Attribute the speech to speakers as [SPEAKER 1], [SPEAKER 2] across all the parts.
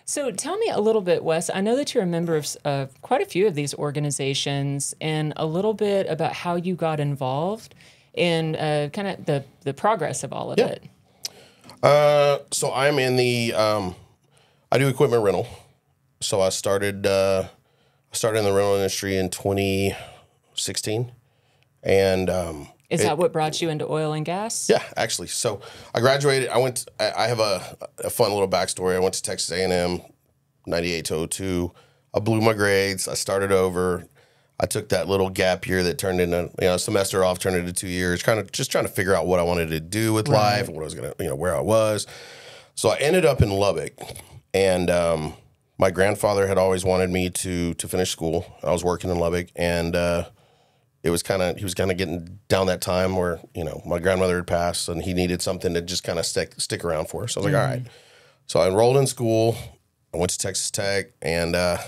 [SPEAKER 1] So tell me a little bit, Wes. I know that you're a member of quite a few of these organizations, and a little bit about how you got involved in kind of the progress of all of
[SPEAKER 2] Yeah.
[SPEAKER 1] it.
[SPEAKER 2] So I'm in the I do equipment rental. So I started in the rental industry in 2016, and
[SPEAKER 1] Is that what brought you into oil and gas?
[SPEAKER 2] yeah, actually. So I graduated. I have a fun little backstory. I went to Texas A&M, 98 to 02. I blew my grades. I started over. I took that little gap year that turned into, semester off, turned into 2 years, kind of just trying to figure out what I wanted to do with life, what I was going to, where I was. So I ended up in Lubbock, and my grandfather had always wanted me to finish school. I was working in Lubbock, and he was kind of getting down that time where, my grandmother had passed, and he needed something to just kind of stick around for. So I was like, all right. So I enrolled in school. I went to Texas Tech, and I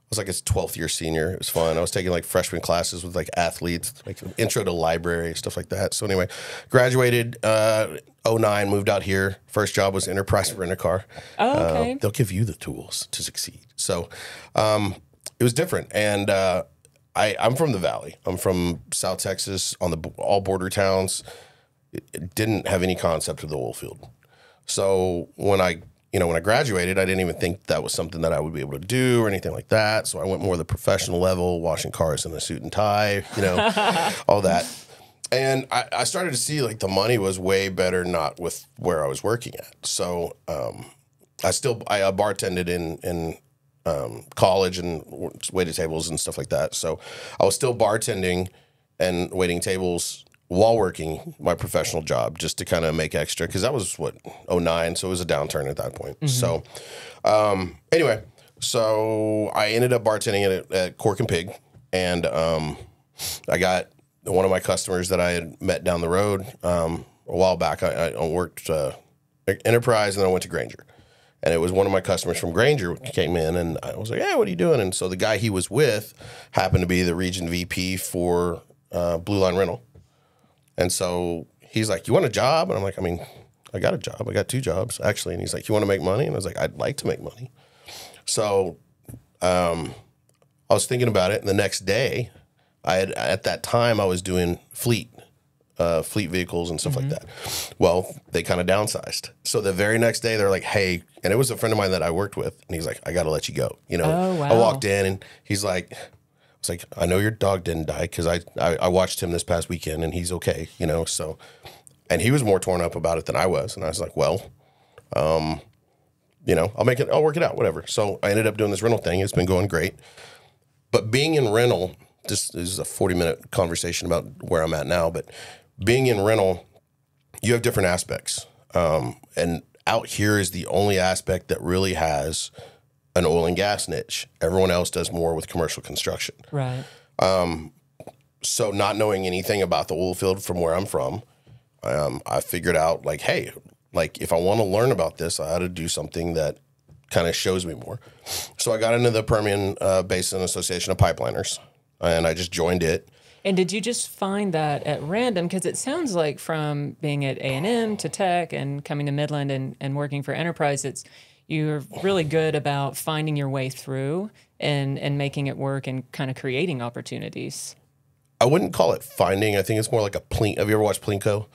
[SPEAKER 2] was like a 12th year senior. It was fun. I was taking like freshman classes with like athletes, like intro to library, stuff like that. So anyway, graduated 09, moved out here. First job was Enterprise Rent-A-Car.
[SPEAKER 1] Oh, okay.
[SPEAKER 2] They'll give you the tools to succeed. So it was different. And I'm from the Valley. I'm from South Texas, on all border towns. It didn't have any concept of the oil field. So when I graduated, I didn't even think that was something that I would be able to do or anything like that. So I went more the professional level, washing cars in a suit and tie, all that. And I started to see like the money was way better not with where I was working at. So I bartended in college and waited tables and stuff like that. So I was still bartending and waiting tables while working my professional job, just to kind of make extra, because that was 09, so it was a downturn at that point. So anyway, so I ended up bartending at Cork and Pig, and I got one of my customers that I had met down the road a while back. I worked Enterprise, and then I went to Granger. And it was one of my customers from Granger came in, and I was like, hey, what are you doing? And so the guy he was with happened to be the region VP for Blue Line Rental. And so he's like, you want a job? And I'm like, I got a job. I got 2 jobs, actually. And he's like, you want to make money? And I was like, I'd like to make money. So I was thinking about it. And the next day, at that time, I was doing fleet vehicles and stuff like that. Well, they kind of downsized. So the very next day, they're like, hey, and it was a friend of mine that I worked with. And he's like, I got to let you go.
[SPEAKER 1] Oh, wow.
[SPEAKER 2] I walked in, and he's like, it's like, I know your dog didn't die, because I watched him this past weekend, and he's okay, so, and he was more torn up about it than I was. And I was like, well, I'll work it out, whatever. So I ended up doing this rental thing. It's been going great. But being in rental, this is a 40-minute conversation about where I'm at now, but being in rental, you have different aspects. And out here is the only aspect that really has an oil and gas niche. Everyone else does more with commercial construction.
[SPEAKER 1] Right.
[SPEAKER 2] So not knowing anything about the oil field from where I'm from, I figured out like, hey, like if I want to learn about this, I ought to do something that kind of shows me more. So I got into the Permian Basin Association of Pipeliners, and I just joined it.
[SPEAKER 1] And did you just find that at random? Because it sounds like from being at A&M to Tech and coming to Midland and working for Enterprise, you're really good about finding your way through and making it work and kind of creating opportunities.
[SPEAKER 2] I wouldn't call it finding. I think it's more like a Plink. Have you ever watched Plinko?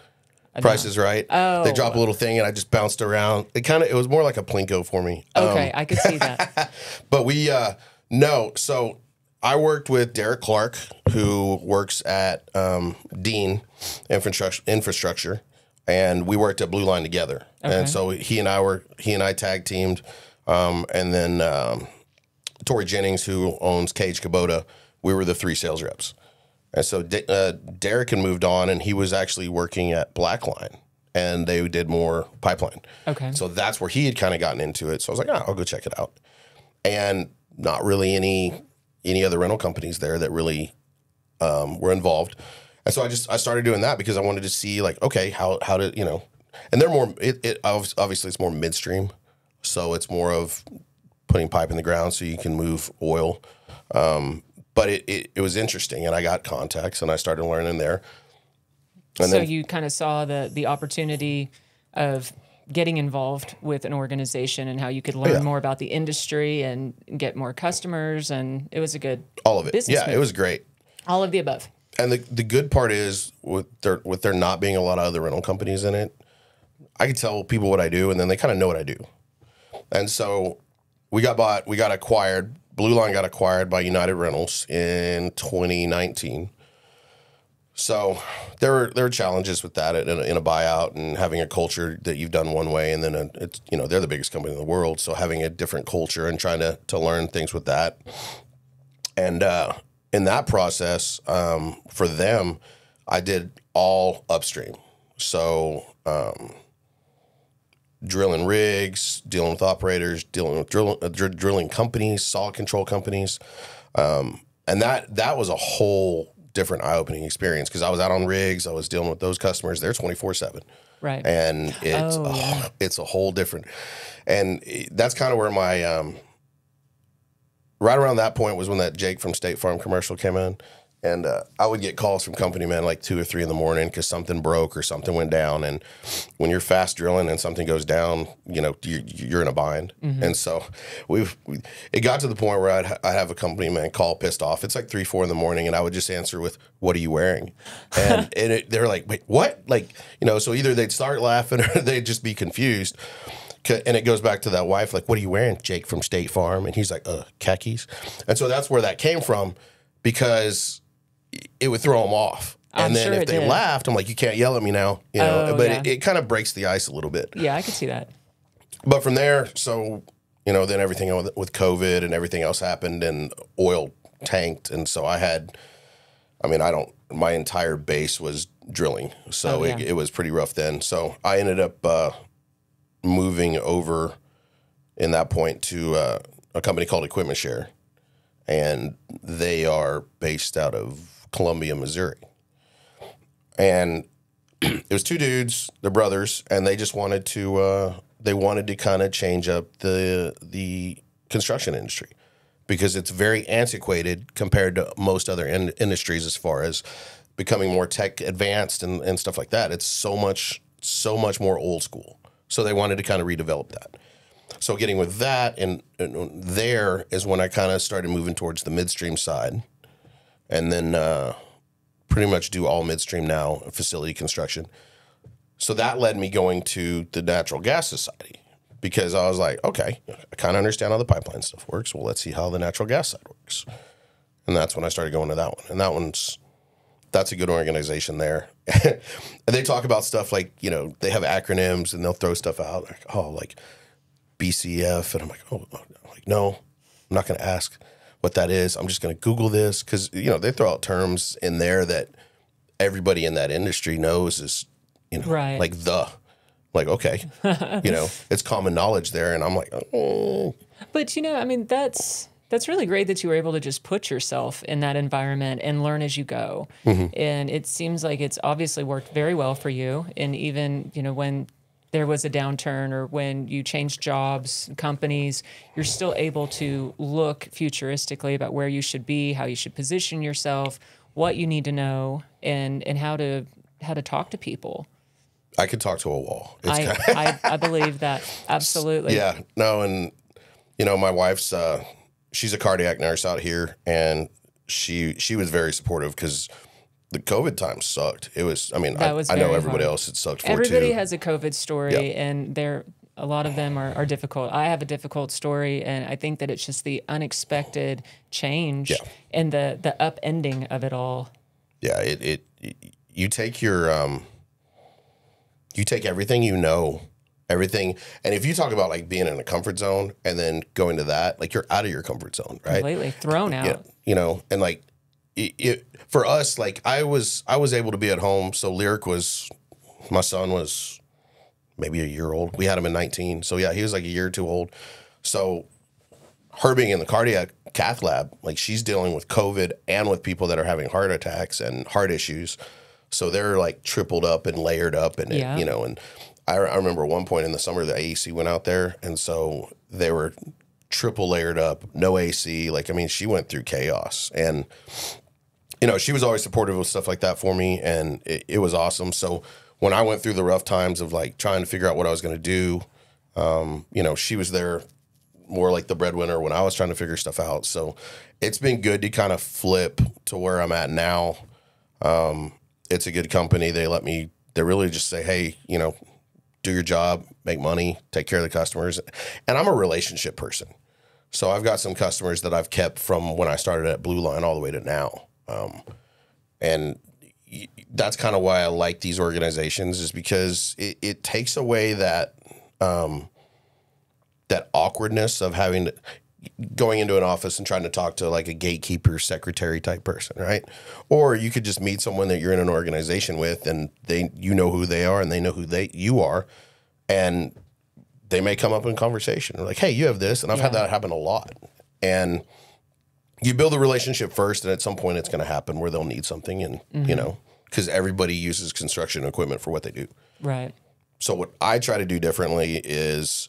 [SPEAKER 2] Price is Right.
[SPEAKER 1] Oh.
[SPEAKER 2] They drop a little thing, and I just bounced around. It was more like a Plinko for me.
[SPEAKER 1] Okay, I could see that.
[SPEAKER 2] But so I worked with Derek Clark, who works at Dean Infrastructure, and we worked at Blue Line together. Okay. And so he and I tag teamed, and then Tori Jennings, who owns Cage Kubota, we were the 3 sales reps. And so Derek had moved on, and he was actually working at Blackline, and they did more pipeline. Okay. So that's where he had kind of gotten into it. So I was like, I'll go check it out. And not really any other rental companies there that really were involved. And so I started doing that because I wanted to see like, okay, how to, and they're more, obviously it's more midstream. So it's more of putting pipe in the ground so you can move oil. But it was interesting, and I got contacts, and I started learning there. And
[SPEAKER 1] so you kind of saw the opportunity of getting involved with an organization and how you could learn more about the industry and get more customers. And it was a good
[SPEAKER 2] all of it.
[SPEAKER 1] business
[SPEAKER 2] Yeah,
[SPEAKER 1] move.
[SPEAKER 2] it was great.
[SPEAKER 1] All of the above.
[SPEAKER 2] And the good part is with there not being a lot of other rental companies in it, I can tell people what I do, and then they kind of know what I do. And so we got acquired. Blue Line got acquired by United Rentals in 2019. So there were challenges with that in a buyout and having a culture that you've done one way, and then it's they're the biggest company in the world, so having a different culture and trying to learn things with that. And in that process, for them, I did all upstream. So drilling rigs, dealing with operators, dealing with drilling companies, solid control companies, and that was a whole different eye-opening experience because I was out on rigs, I was dealing with those customers. They're 24/7,
[SPEAKER 1] right?
[SPEAKER 2] And it's a whole different. And that's kind of where my right around that point was when that Jake from State Farm commercial came in. And I would get calls from company men like 2 or 3 in the morning because something broke or something went down. And when you're fast drilling and something goes down, you're in a bind. Mm-hmm. And so it got to the point where I'd have a company man call pissed off. It's like 3, 4 in the morning, and I would just answer with, "What are you wearing?" And they're like, "Wait, what?" Like, so either they'd start laughing or they'd just be confused. And it goes back to that wife, like, "What are you wearing?" "Jake from State Farm." And he's like, khakis. And so that's where that came from, because it would throw them off. And then if they laughed, I'm like, "You can't yell at me now." But it kind of breaks the ice a little bit.
[SPEAKER 1] Yeah, I could see that.
[SPEAKER 2] But from there, so, then everything with COVID and everything else happened, and oil tanked. And so my entire base was drilling. So it was pretty rough then. So I ended up moving over in that point to a company called Equipment Share. And they are based out of Columbia, Missouri. And it was 2 dudes, they're brothers, and they just wanted to kind of change up the construction industry because it's very antiquated compared to most other industries as far as becoming more tech advanced and stuff like that. It's so much more old school. So they wanted to kind of redevelop that. So getting with that, and there is when I kind of started moving towards the midstream side, and then pretty much do all midstream now, facility construction. So that led me going to the Natural Gas Society because I was like, okay, I kind of understand how the pipeline stuff works. Well, let's see how the natural gas side works. And that's when I started going to that one. And that's a good organization there. And they talk about stuff like, they have acronyms and they'll throw stuff out like BCF. And I'm like, no, I'm not going to ask what that is. I'm just going to Google this because, they throw out terms in there that everybody in that industry knows is,
[SPEAKER 1] right.
[SPEAKER 2] like, okay, it's common knowledge there. And I'm like, oh.
[SPEAKER 1] But, that's really great that you were able to just put yourself in that environment and learn as you go. Mm-hmm. And it seems like it's obviously worked very well for you. And even, when there was a downturn or when you changed jobs, companies, you're still able to look futuristically about where you should be, how you should position yourself, what you need to know, and how to talk to people.
[SPEAKER 2] I could talk to a wall.
[SPEAKER 1] I believe that. Absolutely.
[SPEAKER 2] Yeah. No, and, my wife's, she's a cardiac nurse out here, and she was very supportive because the COVID time sucked. It was, I know everybody else it sucked for
[SPEAKER 1] Everybody
[SPEAKER 2] too.
[SPEAKER 1] has a COVID story, and a lot of them are difficult. I have a difficult story, and I think that it's just the unexpected change and the upending of it all.
[SPEAKER 2] Yeah, you take you take everything, everything. And if you talk about like being in a comfort zone and then going to that, like you're out of your comfort zone, right?
[SPEAKER 1] Completely thrown out.
[SPEAKER 2] And like for us, like I was able to be at home. So my son was maybe a year old. We had him in 19. So yeah, he was like a year or 2 old. So her being in the cardiac cath lab, like she's dealing with COVID and with people that are having heart attacks and heart issues. So they're like tripled up and layered up and, and I remember at one point in the summer, the AEC went out there. And so they were triple layered up, no AC. She went through chaos. And, she was always supportive of stuff like that for me. And it was awesome. So when I went through the rough times of like trying to figure out what I was going to do, you know, she was there more like the breadwinner when I was trying to figure stuff out. So it's been good to kind of flip to where I'm at now. It's a good company. They really just say, hey, you know, do your job, make money, take care of the customers. And I'm a relationship person. So I've got some customers that I've kept from when I started at Blue Line all the way to now. And that's kind of why I like these organizations, is because it takes away that that awkwardness of going into an office and trying to talk to like a gatekeeper secretary type person, right? Or you could just meet someone that you're in an organization with, and you know who they are and they know who you are, and they may come up in conversation. They're like, hey, you have this, and I've had that happen a lot. And you build a relationship first, and at some point it's going to happen where they'll need something, and you know, because everybody uses construction equipment for what they do.
[SPEAKER 1] Right.
[SPEAKER 2] So what I try to do differently is,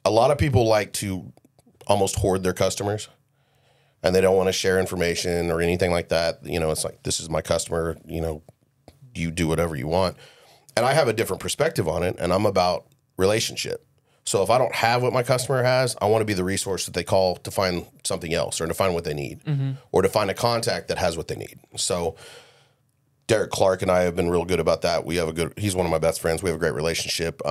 [SPEAKER 2] a lot of people like to almost hoard their customers, and they don't want to share information or anything like that. You know, it's like, this is my customer, you know, you do whatever you want. And I have a different perspective on it, and I'm about relationship. So if I don't have what my customer has, I want to be the resource that they call to find something else, or to find what they need, or to find a contact that has what they need. So Derek Clark and I have been real good about that. He's one of my best friends. We have a great relationship.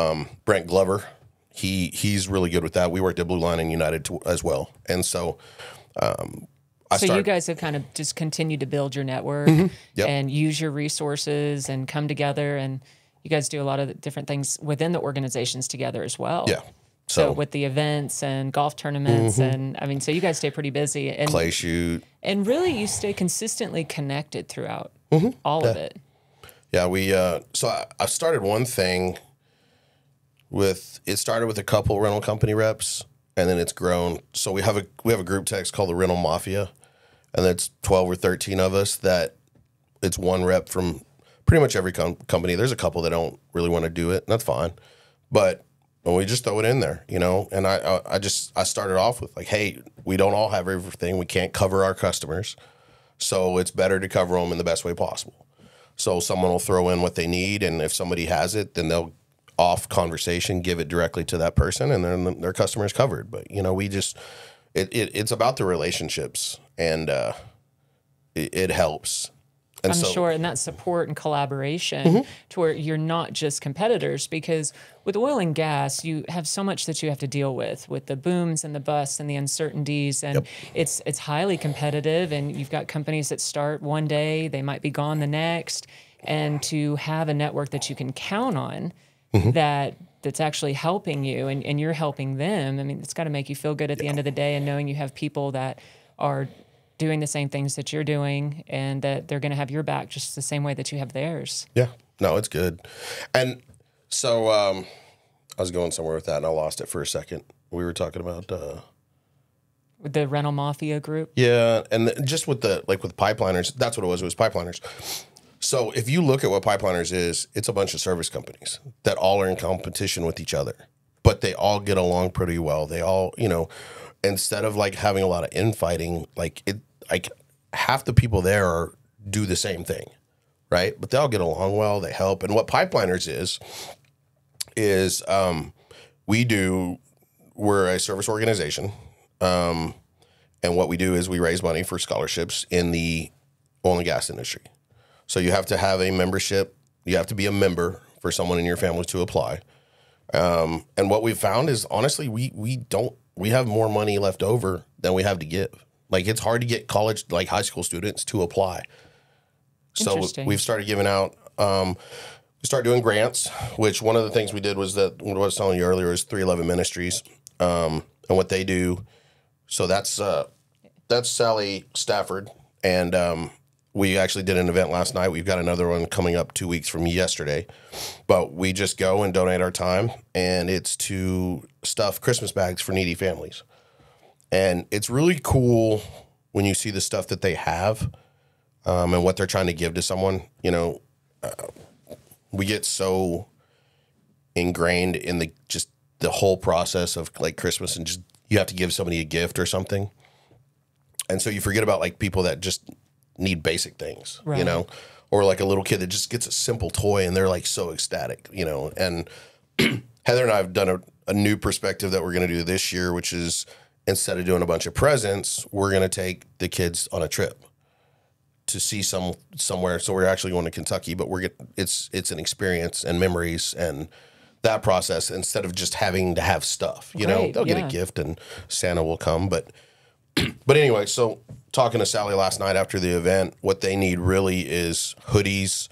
[SPEAKER 2] Brent Glover, he's really good with that. We worked at Blue Line and United as well. And so you guys have kind of just continued to build your network and use your resources and come together, and you guys do a lot of different things within the organizations together as well. Yeah. So with the events and golf tournaments, and I mean, so you guys stay pretty busy. And clay shoot. And really you stay consistently connected throughout all of it. Yeah, so I started one thing it started with a couple rental company reps, and then it's grown. So we have a group text called the Rental Mafia, and it's 12 or 13 of us that it's one rep from pretty much every company. There's a couple that don't really want to do it, and that's fine. But we just throw it in there, you know. And I started off with like, hey, we don't all have everything. We can't cover our customers, so it's better to cover them in the best way possible. So someone will throw in what they need, and if somebody has it, then they'll off conversation give it directly to that person, and then their customer is covered. But you know, it's about the relationships, and it helps. And I'm sure, and that support and collaboration to where you're not just competitors, because with oil and gas, you have so much that you have to deal with the booms and the busts and the uncertainties, and it's highly competitive, and you've got companies that start one day, they might be gone the next, and to have a network that you can count on that's actually helping you, and you're helping them. I mean, it's got to make you feel good at the end of the day, and knowing you have people that are doing the same things that you're doing, and that they're going to have your back just the same way that you have theirs. Yeah, no, it's good. And so I was going somewhere with that, and I lost it for a second. We were talking about with the Rental Mafia group. Yeah, and just with with pipeliners, that's what it was. It was pipeliners. So if you look at what pipeliners is, it's a bunch of service companies that all are in competition with each other, but they all get along pretty well. They all, you know, instead of like having a lot of infighting, like half the people there do the same thing, right? But they all get along well. They help. And what pipeliners is we're a service organization, and what we do is we raise money for scholarships in the oil and gas industry. So you have to have a membership. You have to be a member for someone in your family to apply. And what we've found is, honestly, we have more money left over than we have to give. Like, it's hard to get college, like high school students, to apply. So we've started giving out, we started doing grants, which one of the things we did was what I was telling you earlier is 311 Ministries, and what they do. So that's Sally Stafford, and we actually did an event last night. We've got another one coming up 2 weeks from yesterday. But we just go and donate our time, and it's to stuff Christmas bags for needy families. And it's really cool when you see the stuff that they have, and what they're trying to give to someone. You know, we get so ingrained in the whole process of like Christmas, and just you have to give somebody a gift or something. And so you forget about like people that just need basic things, you know, or like a little kid that just gets a simple toy and they're like so ecstatic, you know. And Heather and I have done a new perspective that we're going to do this year, which is instead of doing a bunch of presents, we're going to take the kids on a trip to see somewhere. So we're actually going to Kentucky, but it's an experience and memories and that process instead of just having to have stuff. You know, they'll get a gift and Santa will come. But anyway, so talking to Sally last night after the event, what they need really is hoodies.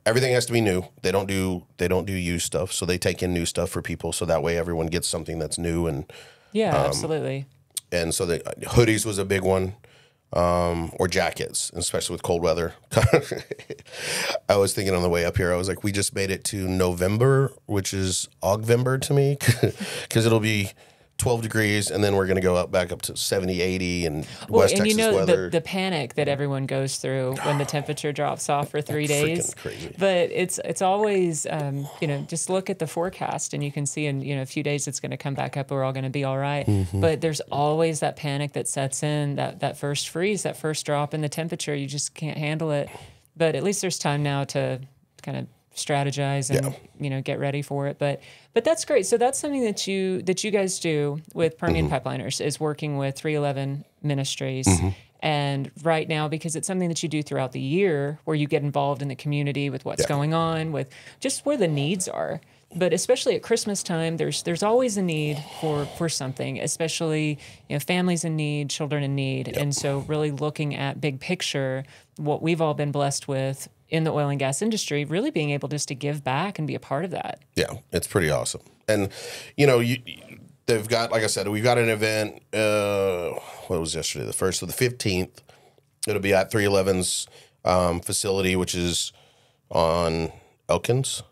[SPEAKER 2] Everything has to be new. They don't do used stuff, so they take in new stuff for people, so that way everyone gets something that's new. And
[SPEAKER 1] absolutely.
[SPEAKER 2] And so the hoodies was a big one, or jackets, especially with cold weather. I was thinking on the way up here, I was like, we just made it to November, which is Ogvember to me, because it'll be 12 degrees, and then we're going to go back up to 70, 80, and West Texas weather.
[SPEAKER 1] The panic that everyone goes through when the temperature drops off for 3 days.
[SPEAKER 2] Crazy.
[SPEAKER 1] But it's always, just look at the forecast, and you can see in a few days it's going to come back up. We're all going to be all right. Mm-hmm. But there's always that panic that sets in, that first freeze, that first drop in the temperature. You just can't handle it. But at least there's time now to kind of strategize and get ready for it. But that's great. So that's something that you guys do with Permian Pipeliners, is working with 311 Ministries. Mm-hmm. And right now, because it's something that you do throughout the year, where you get involved in the community with what's going on, with just where the needs are. But especially at Christmas time, there's always a need for something, especially families in need, children in need. Yep. And so really looking at big picture, what we've all been blessed with in the oil and gas industry, really being able just to give back and be a part of that. Yeah,
[SPEAKER 2] it's pretty awesome. And, they've got, like I said, we've got an event, what was yesterday? The 1st, so the 15th. It'll be at 311's facility, which is on Elkins,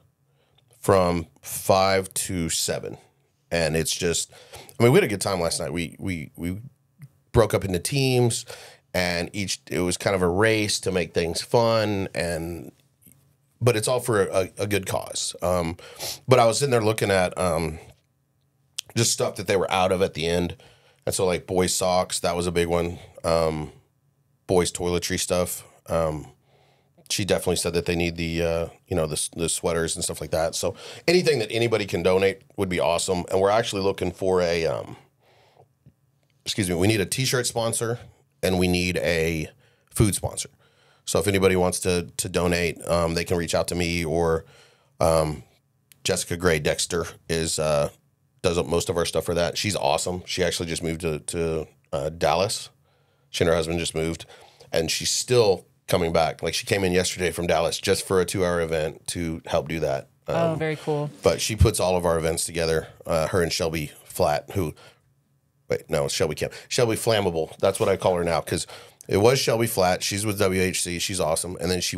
[SPEAKER 2] from 5 to 7. And it's just, we had a good time last night. We broke up into teams, and it was kind of a race to make things fun, but it's all for a good cause. But I was sitting there looking at just stuff that they were out of at the end. And so like boys' socks, that was a big one. Boys' toiletry stuff. She definitely said that they need the sweaters and stuff like that. So anything that anybody can donate would be awesome. And we're actually looking for we need a t-shirt sponsor, and we need a food sponsor. So if anybody wants to donate, they can reach out to me, or Jessica Gray Dexter does most of our stuff for that. She's awesome. She actually just moved to Dallas. She and her husband just moved, and she's still coming back. Like, she came in yesterday from Dallas just for a 2-hour event to help do that.
[SPEAKER 1] Very cool.
[SPEAKER 2] But she puts all of our events together. Her and Shelby Flat, it's Shelby Camp. Shelby Flammable. That's what I call her now, because it was Shelby Flat. She's with WHC. She's awesome. And then she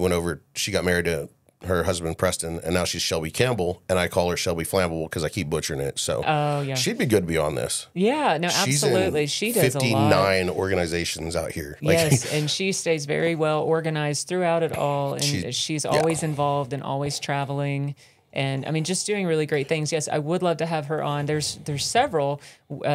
[SPEAKER 2] got married to her husband, Preston, and now she's Shelby Campbell, and I call her Shelby Flammable because I keep butchering it. So she'd be good to be on this.
[SPEAKER 1] Yeah, no, absolutely.
[SPEAKER 2] She does 59 organizations out here.
[SPEAKER 1] Yes, and she stays very well organized throughout it all, and she's always involved and always traveling. And just doing really great things. Yes, I would love to have her on. There's several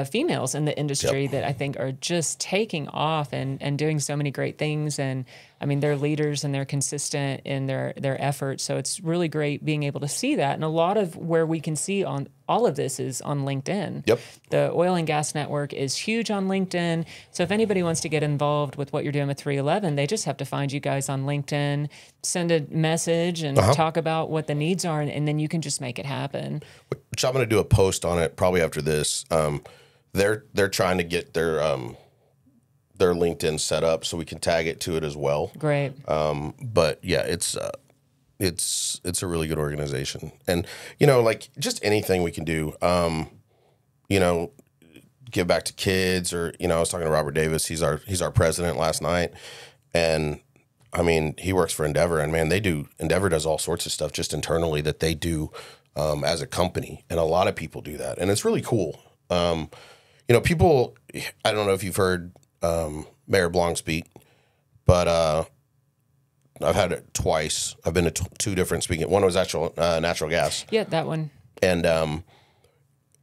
[SPEAKER 1] females in the industry that I think are just taking off and doing so many great things. And they're leaders and they're consistent in their efforts. So it's really great being able to see that. And a lot of where we can see on all of this is on LinkedIn. Yep. The Oil and Gas Network is huge on LinkedIn. So if anybody wants to get involved with what you're doing with 311, they just have to find you guys on LinkedIn, send a message, and talk about what the needs are, and then you can just make it happen.
[SPEAKER 2] Which I'm going to do a post on it probably after this. They're trying to get their LinkedIn set up so we can tag it to it as well.
[SPEAKER 1] Great.
[SPEAKER 2] But yeah, it's a really good organization, and just anything we can do, give back to kids, or I was talking to Robert Davis. He's our president last night, and he works for Endeavor, and man, Endeavor does all sorts of stuff just internally that they do as a company, and a lot of people do that, and it's really cool. People, I don't know if you've heard Mayor Blanc speak, but I've had it twice. I've been to two different speaking. One was actual natural gas.
[SPEAKER 1] Yeah, that one.
[SPEAKER 2] And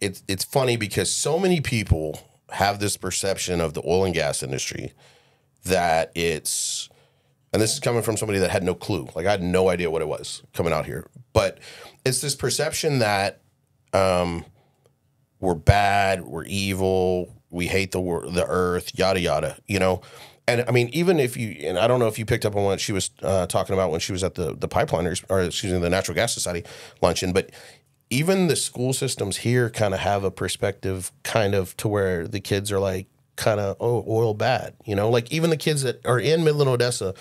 [SPEAKER 2] it's funny because so many people have this perception of the oil and gas industry that it's And this is coming from somebody that had no clue. Like, I had no idea what it was coming out here. But it's this perception that we're bad, we're evil, we hate the earth, yada, yada, you know? And I mean, even if you, and I don't know if you picked up on what she was talking about when she was at the Pipeliners, or excuse me, the Natural Gas Society luncheon, but even the school systems here kind of have a perspective kind of to where the kids are like, kind of, oh, oil bad, you know, like even the kids that are in Midland, Odessa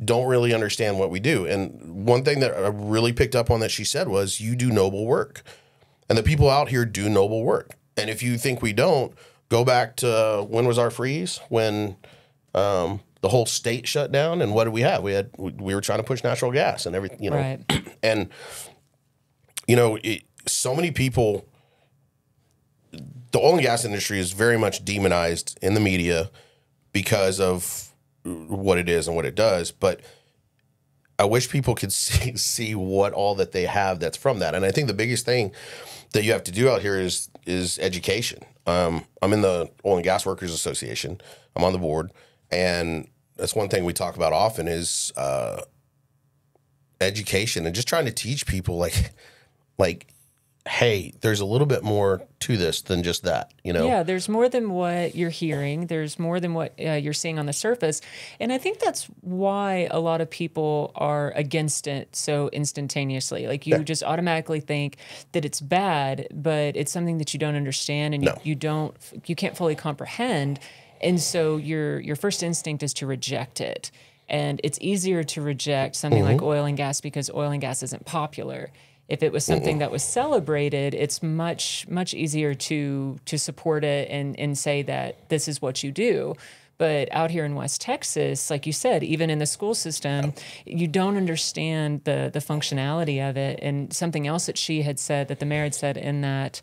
[SPEAKER 2] don't really understand what we do. And one thing that I really picked up on that she said was, you do noble work, and the people out here do noble work. And if you think we don't, go back to when was our freeze, when the whole state shut down, and what did we have? We were trying to push natural gas and everything, you know,
[SPEAKER 1] Right.
[SPEAKER 2] And you know, so many people, the oil and gas industry is very much demonized in the media because of what it is and what it does. But I wish people could see what all that they have that's from that. And I think the biggest thing that you have to do out here is education. I'm in the Oil and Gas Workers Association. I'm on the board. And that's one thing we talk about often is education, and just trying to teach people like, hey, there's a little bit more to this than just that, you know?
[SPEAKER 1] Yeah, there's more than what you're hearing. There's more than what you're seeing on the surface. And I think that's why a lot of people are against it so instantaneously. Like, you just automatically think that it's bad, but it's something that you don't understand, and you can't fully comprehend. And so your first instinct is to reject it. And it's easier to reject something like oil and gas because oil and gas isn't popular. If it was something that was celebrated, it's much, much easier to support it and say that this is what you do. But out here in West Texas, like you said, even in the school system, you don't understand the functionality of it. And something else that she had said, that the mayor had said in that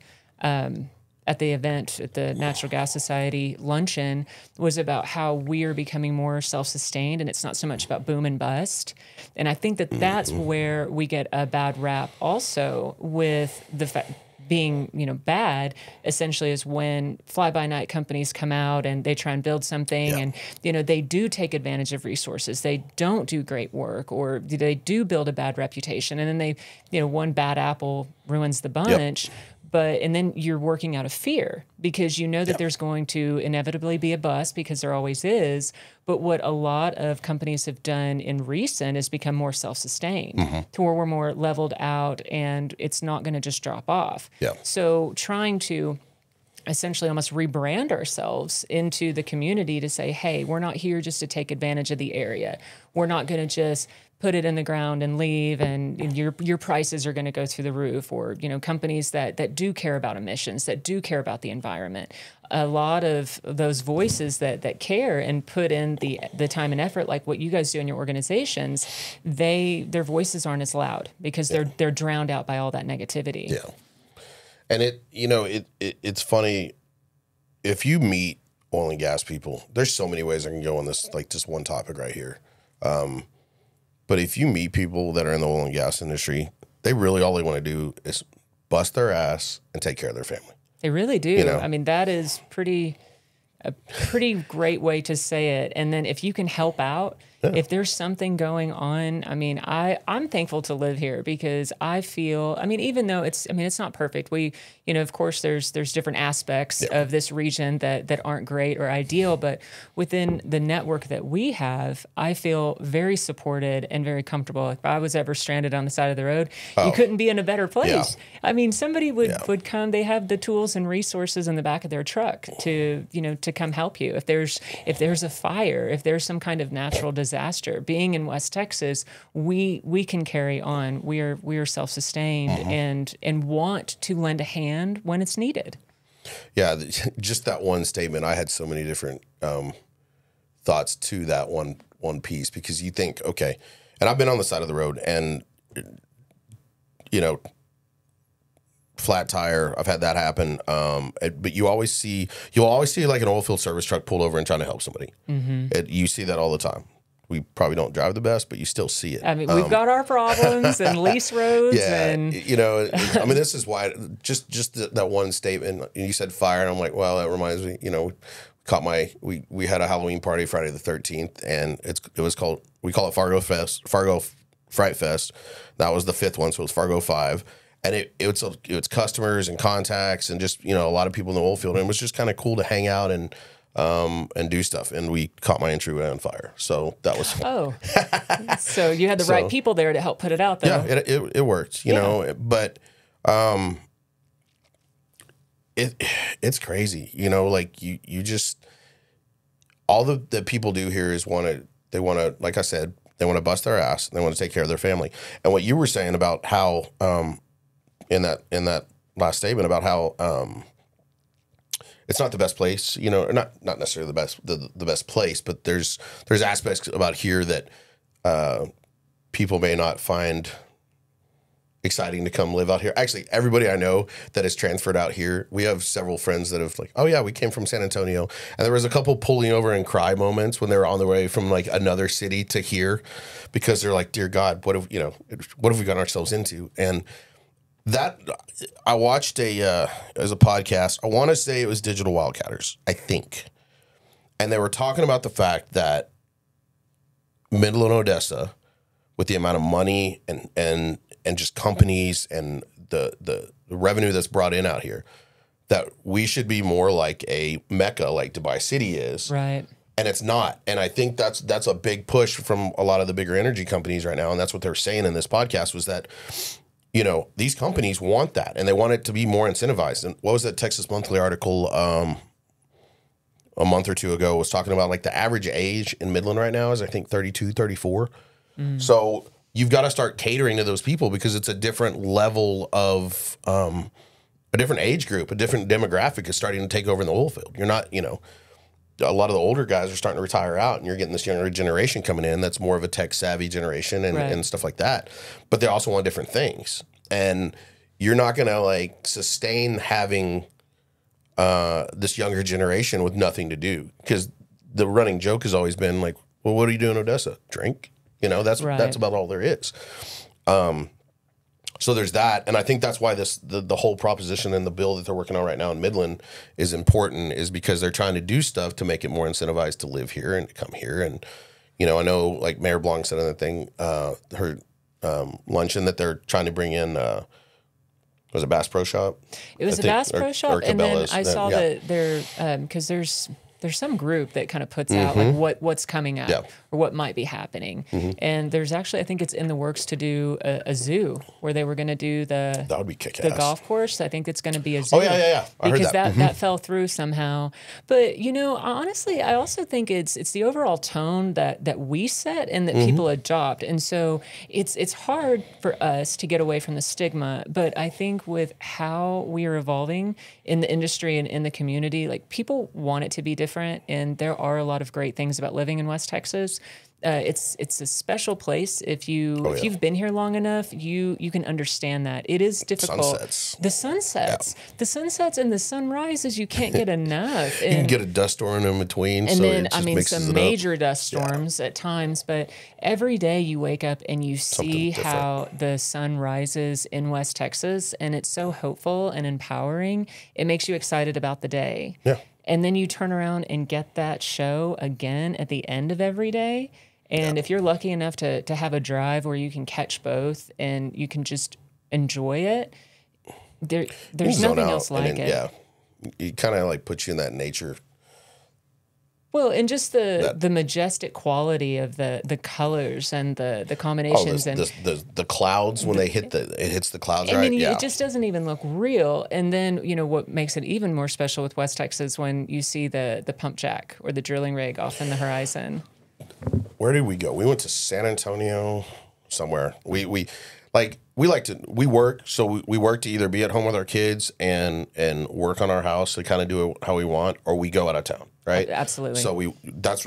[SPEAKER 1] at the event at the Natural Gas Society luncheon, was about how we are becoming more self-sustained, and it's not so much about boom and bust. And I think that that's where we get a bad rap also, with the fact being, you know, bad essentially is when fly-by-night companies come out and they try and build something and, you know, they do take advantage of resources. They don't do great work, or they do build a bad reputation, and then they, you know, one bad apple ruins the bunch. And then you're working out of fear because you know that there's going to inevitably be a bust, because there always is. But what a lot of companies have done in recent is become more self-sustained to where we're more leveled out, and it's not going to just drop off. So trying to essentially almost rebrand ourselves into the community to say, hey, we're not here just to take advantage of the area. We're not going to just put it in the ground and leave, and your prices are going to go through the roof. Or, you know, companies that do care about emissions, that do care about the environment. A lot of those voices that care and put in the time and effort, like what you guys do in your organizations, their voices aren't as loud because they're drowned out by all that negativity.
[SPEAKER 2] Yeah. And it's funny, if you meet oil and gas people, there's so many ways I can go on this, like just one topic right here. But if you meet people that are in the oil and gas industry, they really, all they want to do is bust their ass and take care of their family. They
[SPEAKER 1] really do.
[SPEAKER 2] You know?
[SPEAKER 1] I mean, that is a pretty great way to say it. And then if you can help out, if there's something going on, I mean, I'm thankful to live here, because I feel, I mean, even though it's not perfect. We, you know, of course there's different aspects of this region that aren't great or ideal, but within the network that we have, I feel very supported and very comfortable. If I was ever stranded on the side of the road, you couldn't be in a better place. I mean, somebody would come, they have the tools and resources in the back of their truck to, you know, to come help you. If there's a fire, if there's some kind of natural disaster, being in West Texas, we can carry on. We are self-sustained and want to lend a hand when it's needed.
[SPEAKER 2] Yeah, just that one statement. I had so many different thoughts to that one piece, because you think, okay, and I've been on the side of the road, and you know, flat tire, I've had that happen. But you'll always see like an oil field service truck pulled over and trying to help somebody. You see that all the time. We probably don't drive the best, but you still see it.
[SPEAKER 1] I mean, we've got our problems and lease roads. And
[SPEAKER 2] you know, I mean, this is why just that one statement. You said fire, and I'm like, well, that reminds me, you know, we we had a Halloween party Friday the 13th, and we call it Fargo Fright Fest. That was the 5th one, so it was Fargo 5. And it's customers and contacts and just, a lot of people in the oil field. And it was just kind of cool to hang out and do stuff. And we caught my entryway on fire. So that was fun.
[SPEAKER 1] Oh, so you had the right people there to help put it out though.
[SPEAKER 2] Yeah, it worked, you know, but it's crazy, like you just, all the people do here is they want to, like I said, they want to bust their ass. They want to take care of their family. And what you were saying about how, in that last statement about how, it's not the best place, not necessarily the best place, but there's aspects about here that, people may not find exciting to come live out here. Actually, everybody I know that has transferred out here, we have several friends that have oh yeah, we came from San Antonio. And there was a couple pulling over and cry moments when they were on their way from like another city to here, because they're like, dear God, what have we gotten ourselves into? And that, I watched as a podcast, I want to say it was Digital Wildcatters, I think. And they were talking about the fact that Midland, Odessa, with the amount of money and just companies and the revenue that's brought in out here, that we should be more like a Mecca like Dubai City is.
[SPEAKER 1] Right.
[SPEAKER 2] And it's not. And I think that's a big push from a lot of the bigger energy companies right now. And that's what they're saying in this podcast, was that, these companies want that and they want it to be more incentivized. And what was that Texas Monthly article a month or two ago was talking about, like, the average age in Midland right now is, I think, 32, 34. So you've got to start catering to those people, because it's a different level of a different age group, a different demographic is starting to take over in the oil field. You're not, a lot of the older guys are starting to retire out, and you're getting this younger generation coming in that's more of a tech savvy generation and stuff like that. But they also want different things. And you're not going to like sustain having this younger generation with nothing to do, because the running joke has always been like, well, what do you do in Odessa? Drink? That's about all there is. So there's that. And I think that's why the whole proposition and the bill that they're working on right now in Midland is important, is because they're trying to do stuff to make it more incentivized to live here and to come here. And, I know like Mayor Blanc said in the thing, her luncheon, that they're trying to bring in, was it Bass Pro Shop?
[SPEAKER 1] It was a Bass Pro Shop. And then I saw that they're, because there's some group that kind of puts out like what's coming up or what might be happening. And there's actually, I think it's in the works to do a zoo, where they were going to do that would be kick-ass. The golf course. I think it's going to be a zoo.
[SPEAKER 2] Oh yeah. I
[SPEAKER 1] because
[SPEAKER 2] heard
[SPEAKER 1] that fell through somehow. But honestly, I also think it's the overall tone that we set and that people adopt. And so it's hard for us to get away from the stigma. But I think with how we are evolving in the industry and in the community, like, people want it to be different. And there are a lot of great things about living in West Texas. It's a special place. If you've been here long enough, you can understand that it is difficult. The sunsets and the sunrises, you can't get enough. And,
[SPEAKER 2] you can get a dust storm in between.
[SPEAKER 1] And then some major dust storms at times. But every day you wake up and you see how the sun rises in West Texas, and it's so hopeful and empowering. It makes you excited about the day.
[SPEAKER 2] Yeah.
[SPEAKER 1] And then you turn around and get that show again at the end of every day. And if you're lucky enough to have a drive where you can catch both and you can just enjoy it, there's nothing else like it.
[SPEAKER 2] Yeah, it kind of like puts you in that nature.
[SPEAKER 1] Well, and just the majestic quality of the colors and the combinations and
[SPEAKER 2] the clouds when it hits the clouds.
[SPEAKER 1] I mean, it just doesn't even look real. And then what makes it even more special with West Texas, when you see the pump jack or the drilling rig off in the horizon.
[SPEAKER 2] Where did we go? We went to San Antonio somewhere. We work, so we work to either be at home with our kids and work on our house to kind of do it how we want, or we go out of town, right?
[SPEAKER 1] Absolutely.
[SPEAKER 2] So that's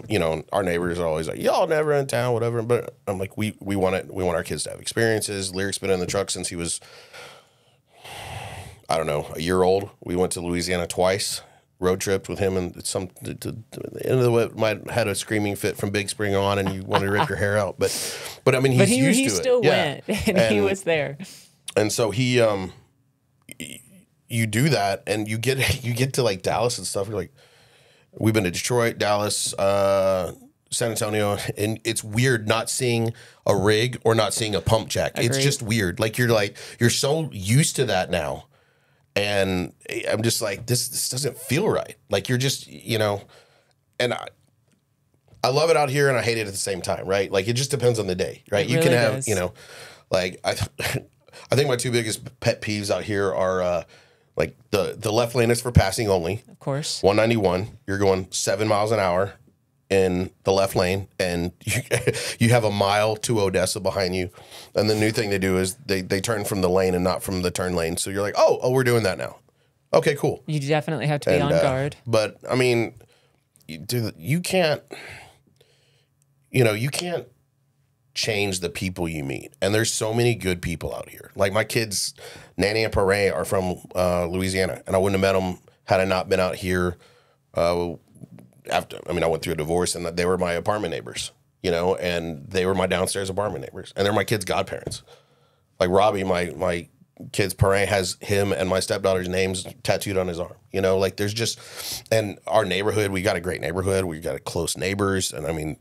[SPEAKER 2] our neighbors are always like, y'all never in town, whatever. But I'm like, we want it. We want our kids to have experiences. Lyric's been in the truck since he was, I don't know, a year old. We went to Louisiana twice. Road tripped with him, and to the end of the way, might had a screaming fit from Big Spring on, and you wanted to rip your hair out. But I mean, he's used to it.
[SPEAKER 1] He still went, and he was there.
[SPEAKER 2] And so he, you do that, and you get to like Dallas and stuff. You're like, We've been to Detroit, Dallas, San Antonio, and it's weird not seeing a rig or not seeing a pump jack.
[SPEAKER 1] Agreed.
[SPEAKER 2] It's just weird. Like you're so used to that now, and I'm just like this doesn't feel right. Like you're just and I love it out here and I hate it at the same time, right? Like it just depends on the day, right?
[SPEAKER 1] It
[SPEAKER 2] You
[SPEAKER 1] really
[SPEAKER 2] can have
[SPEAKER 1] does.
[SPEAKER 2] like I think my two biggest pet peeves out here are like the left lane is for passing only.
[SPEAKER 1] Of course.
[SPEAKER 2] 191, you're going 7 miles an hour in the left lane, and you have a mile to Odessa behind you. And the new thing they do is they turn from the lane and not from the turn lane. So you're like, oh, we're doing that now. Okay, cool.
[SPEAKER 1] You definitely have to be on guard.
[SPEAKER 2] But I mean, you can't, you can't change the people you meet. And there's so many good people out here. Like my kids, Nanny and Paray, are from Louisiana, and I wouldn't have met them had I not been out here. I went through a divorce, and they were my apartment neighbors, and they were my downstairs apartment neighbors, and they're my kids' godparents. Like Robbie, my kid's parent has him and my stepdaughter's names tattooed on his arm. Like there's just, and our neighborhood, we got a great neighborhood. We got close neighbors, and I mean,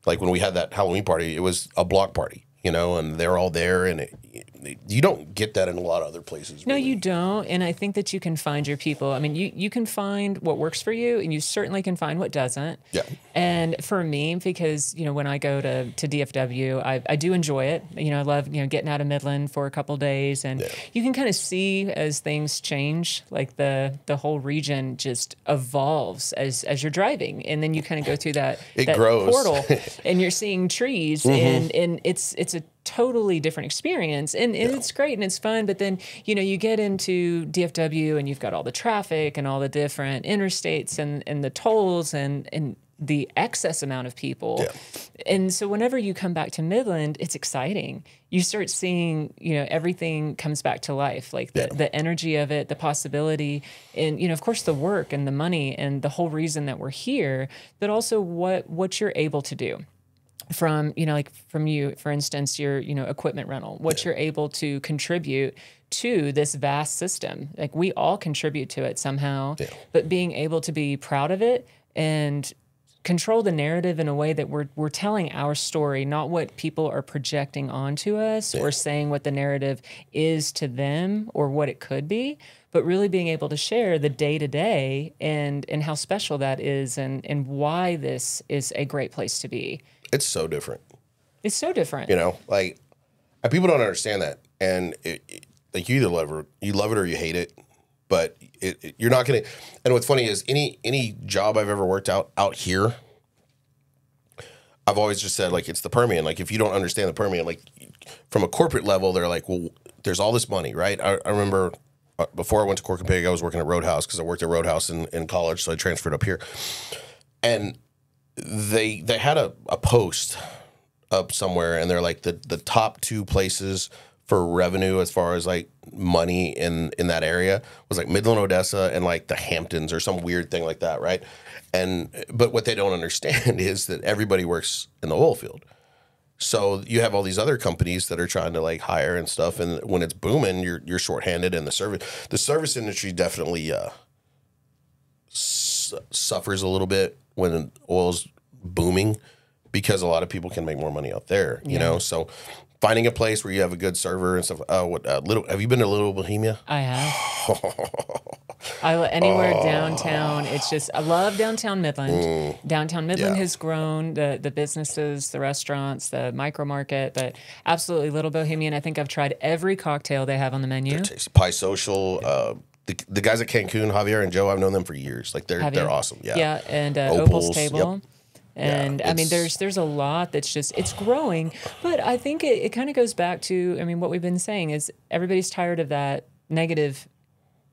[SPEAKER 2] like when we had that Halloween party, it was a block party, and they're all there, and you don't get that in a lot of other places.
[SPEAKER 1] No,
[SPEAKER 2] really.
[SPEAKER 1] you don't. And I think that you can find your people. I mean, you can find what works for you, and you certainly can find what doesn't.
[SPEAKER 2] Yeah.
[SPEAKER 1] And for me, because, when I go to DFW, I do enjoy it. I love, getting out of Midland for a couple days. And you can kind of see as things change, like the whole region just evolves as you're driving. And then you kind of go through that
[SPEAKER 2] grows.
[SPEAKER 1] portal and you're seeing trees and it's a totally different experience, and it's great and it's fun. But then you get into DFW and you've got all the traffic and all the different interstates and the tolls and the excess amount of people. And so whenever you come back to Midland, it's exciting. You start seeing everything comes back to life, like the energy of it, the possibility, and of course the work and the money and the whole reason that we're here, but also what you're able to do. From from you, for instance, your equipment rental, what you're able to contribute to this vast system. Like we all contribute to it somehow, but being able to be proud of it and control the narrative in a way that we're telling our story, not what people are projecting onto us or saying what the narrative is to them or what it could be, but really being able to share the day to day and how special that is and why this is a great place to be.
[SPEAKER 2] It's so different.
[SPEAKER 1] It's so different.
[SPEAKER 2] Like people don't understand that, and like you either love it or you hate it, but you're not gonna. And what's funny is any job I've ever worked out here, I've always just said like it's the Permian. Like if you don't understand the Permian, like from a corporate level, they're like, well, there's all this money, right? I remember before I went to Cork and Pig, I was working at Roadhouse because I worked at Roadhouse in college, so I transferred up here, and they had a post up somewhere, and they're like the top 2 places for revenue as far as like money in that area was like Midland, Odessa, and like the Hamptons or some weird thing like that, right? But what they don't understand is that everybody works in the oil field. So you have all these other companies that are trying to like hire and stuff, and when it's booming, you're shorthanded, and the service industry definitely suffers a little bit when oil's booming because a lot of people can make more money out there, So finding a place where you have a good server and stuff. Have you been to Little Bohemia?
[SPEAKER 1] I have. Anywhere downtown. It's just I love downtown Midland. Downtown Midland has grown the businesses, the restaurants, the micro market, but absolutely Little Bohemian. I think I've tried every cocktail they have on the menu.
[SPEAKER 2] Pie Social. The guys at Cancun, Javier and Joe, I've known them for years. Like they're awesome. Yeah.
[SPEAKER 1] Yeah, and Opal's Table.
[SPEAKER 2] Yep.
[SPEAKER 1] And I mean, there's a lot that's just, it's growing, but I think it kind of goes back to, I mean, what we've been saying is everybody's tired of that negative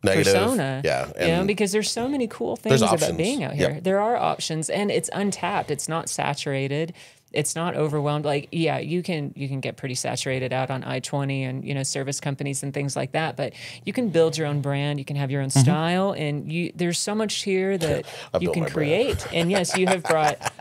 [SPEAKER 1] persona.
[SPEAKER 2] Yeah.
[SPEAKER 1] Because there's so many cool things about being out here.
[SPEAKER 2] Yep.
[SPEAKER 1] There are options, and it's untapped. It's not saturated. It's not overwhelmed. Like, yeah, you can get pretty saturated out on I-20 and, service companies and things like that, but you can build your own brand. You can have your own style, and there's so much here that you can create. And yes, you have brought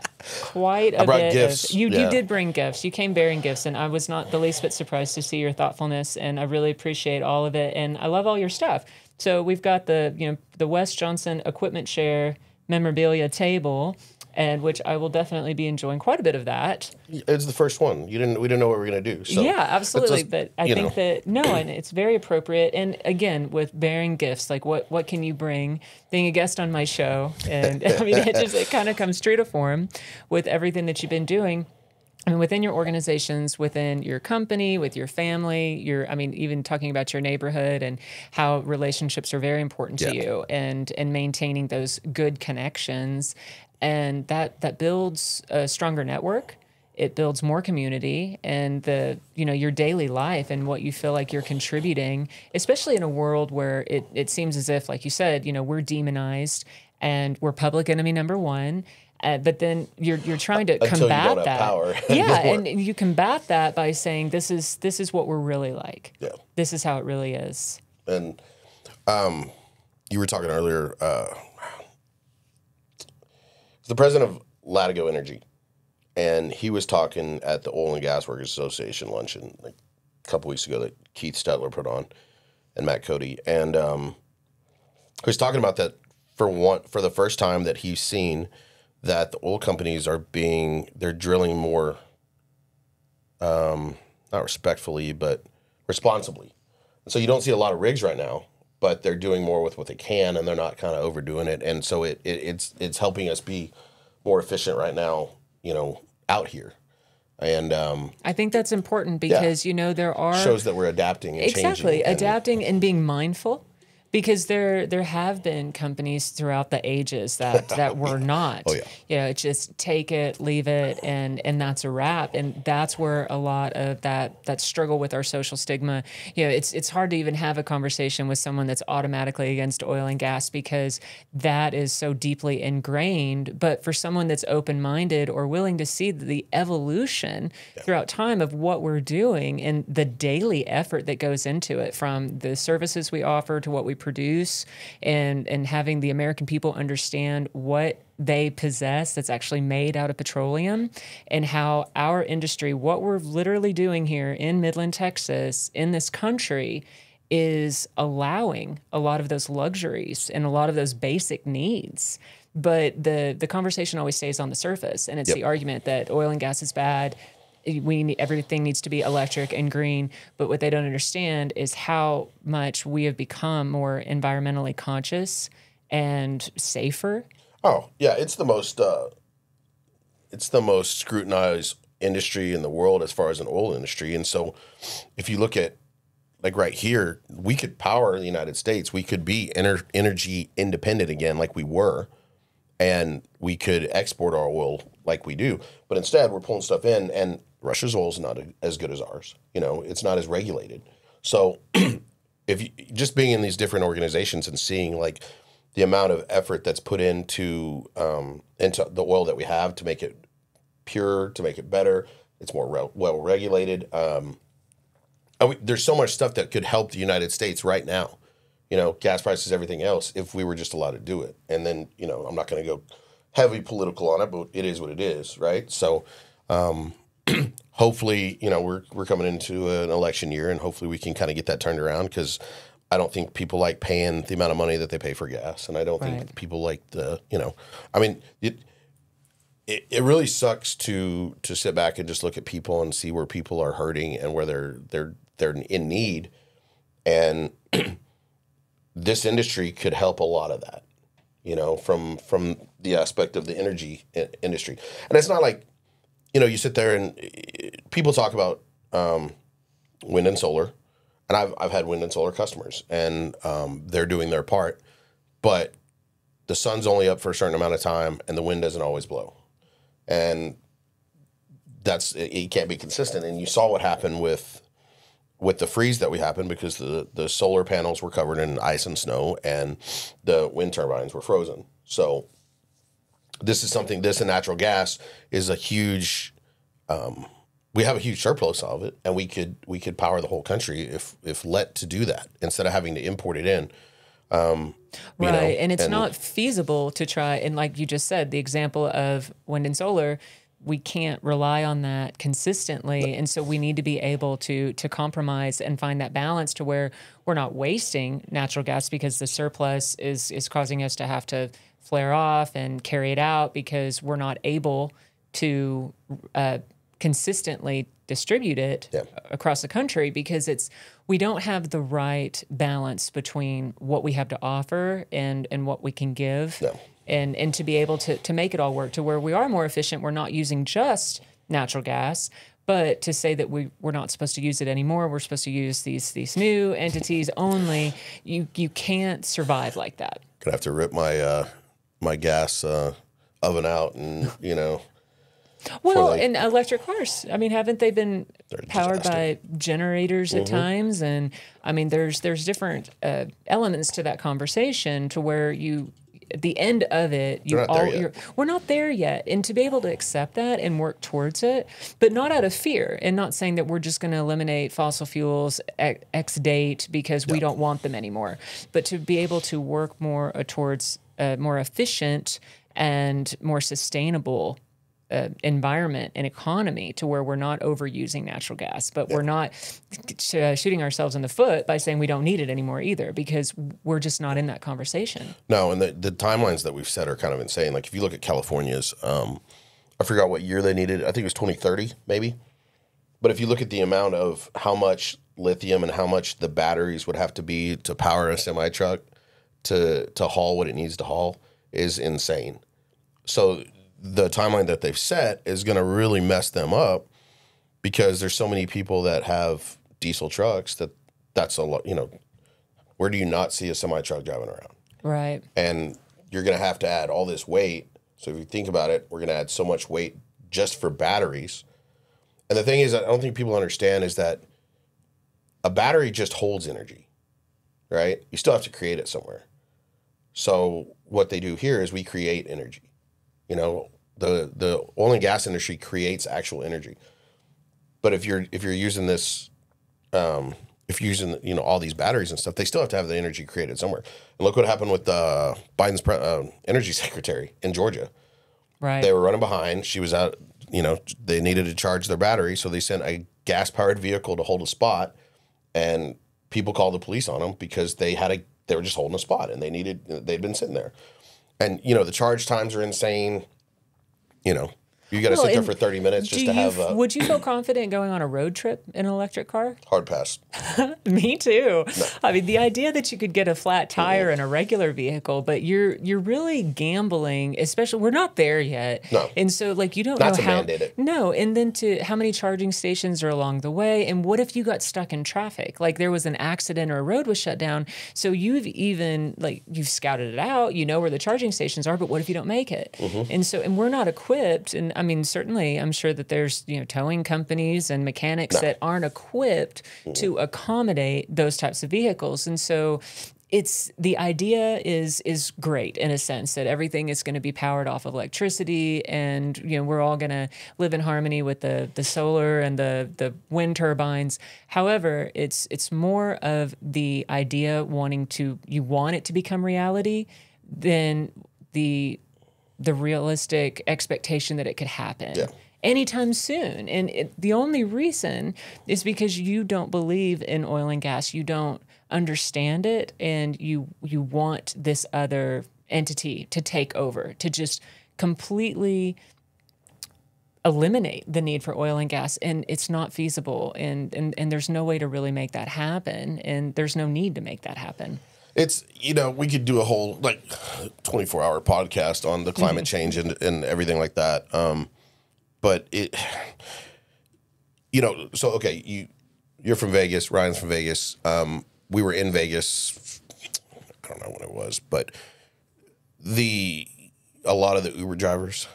[SPEAKER 1] quite a bit
[SPEAKER 2] gifts.
[SPEAKER 1] You did bring gifts. You came bearing gifts, and I was not the least bit surprised to see your thoughtfulness, and I really appreciate all of it, and I love all your stuff. So we've got the Wes Johnson equipment share memorabilia table, and which I will definitely be enjoying quite a bit of that.
[SPEAKER 2] It's the first one. We didn't know what we were gonna do. So
[SPEAKER 1] Yeah, absolutely.
[SPEAKER 2] just,
[SPEAKER 1] But I think that no, and it's very appropriate. And again, with bearing gifts, like what can you bring? Being a guest on my show, and I mean, it kind of comes true to form with everything that you've been doing. I mean, within your organizations, within your company, with your family, even talking about your neighborhood and how relationships are very important to you, and maintaining those good connections, and that builds a stronger network. It builds more community, and your daily life and what you feel like you're contributing, especially in a world where it seems as if, like you said, we're demonized and we're public enemy number one. But then you're trying to
[SPEAKER 2] until
[SPEAKER 1] combat
[SPEAKER 2] you don't
[SPEAKER 1] that.
[SPEAKER 2] have power.
[SPEAKER 1] Yeah, and you combat that by saying this is what we're really like.
[SPEAKER 2] Yeah.
[SPEAKER 1] This is how it really is.
[SPEAKER 2] And you were talking earlier, the president of Latigo Energy, and he was talking at the Oil and Gas Workers Association luncheon like a couple weeks ago that Keith Stetler put on, and Matt Cody, and he was talking about that for the first time that he's seen that the oil companies they're drilling more, not respectfully, but responsibly. And so you don't see a lot of rigs right now, but they're doing more with what they can, and they're not kind of overdoing it. And so it's helping us be more efficient right now, out here. And
[SPEAKER 1] I think that's important because there are
[SPEAKER 2] shows that we're adapting and
[SPEAKER 1] exactly
[SPEAKER 2] changing
[SPEAKER 1] adapting and being mindful. Because there have been companies throughout the ages that were not.
[SPEAKER 2] Oh, yeah.
[SPEAKER 1] Just take it, leave it, and that's a wrap. And that's where a lot of that struggle with our social stigma. It's hard to even have a conversation with someone that's automatically against oil and gas because that is so deeply ingrained. But for someone that's open-minded or willing to see the evolution throughout time of what we're doing and the daily effort that goes into it, from the services we offer to what we produce, and having the American people understand what they possess that's actually made out of petroleum, and how our industry, what we're literally doing here in Midland, Texas, in this country, is allowing a lot of those luxuries and a lot of those basic needs. But the conversation always stays on the surface, and it's the argument that oil and gas is bad. Everything needs to be electric and green, but what they don't understand is how much we have become more environmentally conscious and safer.
[SPEAKER 2] Oh yeah, it's the most scrutinized industry in the world as far as an oil industry. And so, if you look at like right here, we could power the United States. We could be energy independent again, like we were, and we could export our oil like we do. But instead, we're pulling stuff in, and Russia's oil is not as good as ours. It's not as regulated. So if you just being in these different organizations and seeing like the amount of effort that's put into the oil that we have to make it pure, to make it better, it's more well regulated. There's so much stuff that could help the United States right now. Gas prices, everything else, if we were just allowed to do it. And then, I'm not going to go heavy political on it, but it is what it is, right? So hopefully, we're coming into an election year, and hopefully we can kind of get that turned around, because I don't think people like paying the amount of money that they pay for gas, and I don't think people like it really sucks to sit back and just look at people and see where people are hurting and where they're in need, and this industry could help a lot of that, from the aspect of the energy industry. And it's not like, you sit there and people talk about wind and solar, and I've had wind and solar customers, and they're doing their part, but the sun's only up for a certain amount of time, and the wind doesn't always blow, and it can't be consistent. And you saw what happened with the freeze that we happened, because the solar panels were covered in ice and snow, and the wind turbines were frozen. So this and natural gas is a huge, we have a huge surplus of it, and we could power the whole country if let to do that, instead of having to import it in.
[SPEAKER 1] Right. And it's not feasible to try. And like you just said, the example of wind and solar, we can't rely on that consistently. And so we need to be able to compromise and find that balance to where we're not wasting natural gas because the surplus is causing us to have to flare off and carry it out because we're not able to consistently distribute it across the country because we don't have the right balance between what we have to offer and what we can give.
[SPEAKER 2] No.
[SPEAKER 1] And to be able to make it all work to where we are more efficient. We're not using just natural gas, but to say that we're not supposed to use it anymore, we're supposed to use these new entities only, you can't survive like that.
[SPEAKER 2] Gonna have to rip my my gas oven out and, you know.
[SPEAKER 1] Well, in electric cars, I mean, haven't they been powered by generators at times? And I mean, there's different elements to that conversation to where at the end of it, we're not there yet. And to be able to accept that and work towards it, but not out of fear and not saying that we're just going to eliminate fossil fuels X date because we don't want them anymore, but to be able to work more towards a more efficient and more sustainable environment and economy to where we're not overusing natural gas, but we're not shooting ourselves in the foot by saying we don't need it anymore either, because we're just not in that conversation.
[SPEAKER 2] No, and the timelines that we've set are kind of insane. Like if you look at California's, I forgot what year they needed. I think it was 2030, maybe. But if you look at the amount of how much lithium and how much the batteries would have to be to power a semi truck to haul what it needs to haul is insane. So the timeline that they've set is going to really mess them up because there's so many people that have diesel trucks that's a lot, you know, where do you not see a semi truck driving around?
[SPEAKER 1] Right.
[SPEAKER 2] And you're going to add all this weight. So if you think about it, we're going to add so much weight just for batteries. And the thing is, I don't think people understand is that a battery just holds energy, right? You still have to create it somewhere. So what they do here is we create energy. You know, the oil and gas industry creates actual energy. But if you're using this, if you're using, you know, all these batteries and stuff, they still have to have the energy created somewhere. And look what happened with Biden's energy secretary in Georgia.
[SPEAKER 1] Right.
[SPEAKER 2] They were running behind. She was out, you know, they needed to charge their battery. So they sent a gas-powered vehicle to hold a spot. And people called the police on them because they were just holding a spot and they'd been sitting there. And, you know, the charge times are insane. You know, you got to sit there for 30 minutes just to have
[SPEAKER 1] would you feel confident going on a road trip in an electric car?
[SPEAKER 2] hard pass.
[SPEAKER 1] Me too.
[SPEAKER 2] No.
[SPEAKER 1] I mean, the idea that you could get a flat tire in a regular vehicle, but you're really gambling, especially we're not there yet.
[SPEAKER 2] No.
[SPEAKER 1] And so like you don't
[SPEAKER 2] Not
[SPEAKER 1] know
[SPEAKER 2] to
[SPEAKER 1] how
[SPEAKER 2] mandate it.
[SPEAKER 1] No, and then to how many charging stations are along the way, and what if you got stuck in traffic? Like there was an accident or a road was shut down. So you've scouted it out, you know where the charging stations are, but what if you don't make it? And we're not equipped, and I mean certainly I'm sure that there's, you know, towing companies and mechanics that aren't equipped to accommodate those types of vehicles. And so the idea is great in a sense that everything is going to be powered off of electricity, and you know we're all going to live in harmony with the solar and the wind turbines. However, it's more of the idea you want it to become reality than the realistic expectation that it could happen anytime soon. And the only reason is because you don't believe in oil and gas. You don't understand it, and you want this other entity to take over, to just completely eliminate the need for oil and gas. And it's not feasible. And there's no way to really make that happen. And there's no need to make that happen.
[SPEAKER 2] It's, you know, we could do a whole 24-hour podcast on the climate change and everything like that. But it, you know, so, okay, you're from Vegas, Ryan's from Vegas. We were in Vegas, I don't know when it was, but a lot of the Uber drivers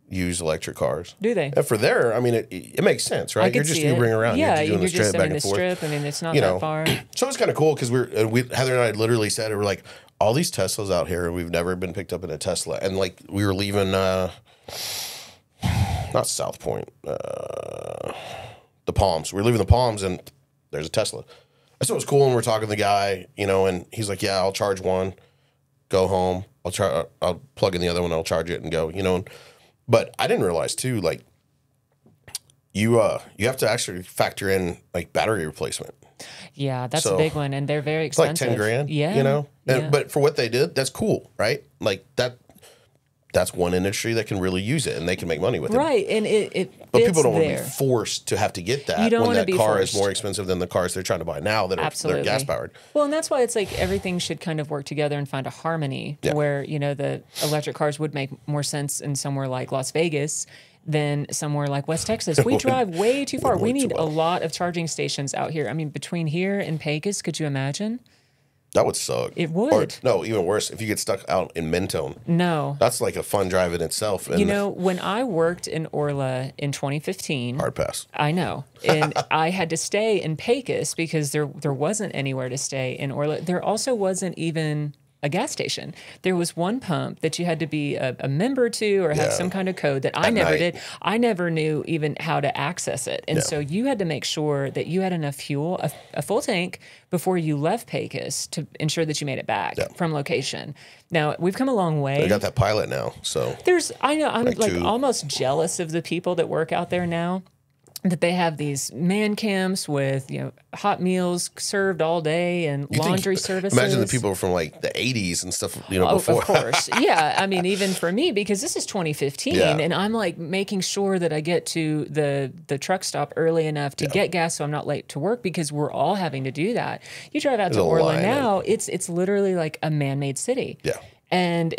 [SPEAKER 2] use electric cars.
[SPEAKER 1] Do they?
[SPEAKER 2] And for there, I mean, it makes sense, right? You're just Ubering around.
[SPEAKER 1] Yeah,
[SPEAKER 2] you're just doing the strip back and forth.
[SPEAKER 1] Strip. I mean, it's not that far.
[SPEAKER 2] So it's kind of cool because Heather and I literally said it. We're like, all these Teslas out here, and we've never been picked up in a Tesla. And like we were leaving, not South Point, the Palms. We were leaving the Palms, and there's a Tesla. I thought it was cool, and we're talking to the guy, you know, and he's like, "Yeah, I'll charge one, go home. I'll plug in the other one, I'll charge it, and go." You know. But I didn't realize too, like you have to actually factor in like battery replacement.
[SPEAKER 1] Yeah, that's a big one, and they're very expensive.
[SPEAKER 2] Like $10,000.
[SPEAKER 1] Yeah,
[SPEAKER 2] you know.
[SPEAKER 1] Yeah.
[SPEAKER 2] But for what they did, that's cool, right? Like that. that's one industry that can really use it and they can make money with it.
[SPEAKER 1] Right, and
[SPEAKER 2] But people don't want to
[SPEAKER 1] there.
[SPEAKER 2] be forced to have to get that
[SPEAKER 1] You don't
[SPEAKER 2] when
[SPEAKER 1] want to
[SPEAKER 2] that
[SPEAKER 1] be
[SPEAKER 2] car
[SPEAKER 1] forced.
[SPEAKER 2] is more expensive than the cars they're trying to buy now that are they're gas powered.
[SPEAKER 1] Well, and that's why it's like everything should kind of work together and find a harmony
[SPEAKER 2] Yeah.
[SPEAKER 1] where, you know, the electric cars would make more sense in somewhere like Las Vegas than somewhere like West Texas. We drive way too far. We need a lot of charging stations out here. I mean, between here and Pecos, could you imagine?
[SPEAKER 2] That would suck.
[SPEAKER 1] It would.
[SPEAKER 2] Or, no, even worse, if you get stuck out in Mentone.
[SPEAKER 1] No.
[SPEAKER 2] That's like a fun drive in itself. And
[SPEAKER 1] You know, when I worked in Orla in 2015,
[SPEAKER 2] hard pass.
[SPEAKER 1] I know, and I had to stay in Pecos because there wasn't anywhere to stay in Orla. There also wasn't even a gas station. There was one pump that you had to be a member to or have some kind of code that I never did. I never knew even how to access it. And so you had to make sure that you had enough fuel, a full tank, before you left Pecos to ensure that you made it back from location. Now, we've come a long way.
[SPEAKER 2] They got that pilot now, so.
[SPEAKER 1] I know, I'm like almost jealous of the people that work out there now, that they have these man camps with, you know, hot meals served all day and laundry services.
[SPEAKER 2] Imagine the people from like the 80s and stuff, you know, before.
[SPEAKER 1] Of course. Yeah. I mean, even for me, because this is 2015 and I'm like making sure that I get to the truck stop early enough to get gas so I'm not late to work, because we're all having to do that. You drive out to Orla now, it's literally like a man-made city.
[SPEAKER 2] Yeah.
[SPEAKER 1] And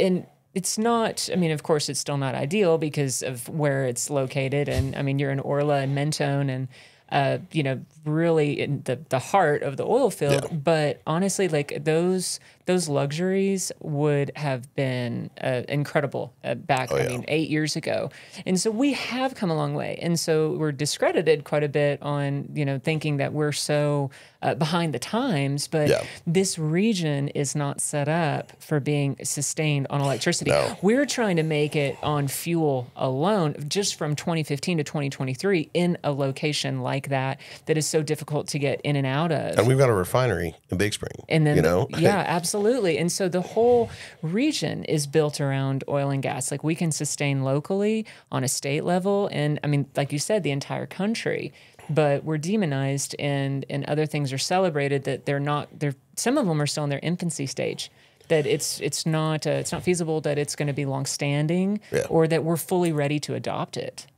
[SPEAKER 1] it's not, I mean, of course, it's still not ideal because of where it's located. And I mean, you're in Orla and Mentone and, you know, really in the heart of the oil field.
[SPEAKER 2] Yeah.
[SPEAKER 1] But honestly, like those luxuries would have been incredible back, I mean, 8 years ago. And so we have come a long way. And so we're discredited quite a bit on, you know, thinking that we're so behind the times. But this region is not set up for being sustained on electricity.
[SPEAKER 2] No.
[SPEAKER 1] We're trying to make it on fuel alone, just from 2015 to 2023 in a location like that is so difficult to get in and out of.
[SPEAKER 2] And we've got a refinery in Big Spring.
[SPEAKER 1] And then,
[SPEAKER 2] you know?
[SPEAKER 1] Yeah, absolutely. And so the whole region is built around oil and gas. Like we can sustain locally on a state level. And I mean, like you said, the entire country. But we're demonized and other things are celebrated that some of them are still in their infancy stage. That it's not feasible that it's going to be long-standing or that we're fully ready to adopt it.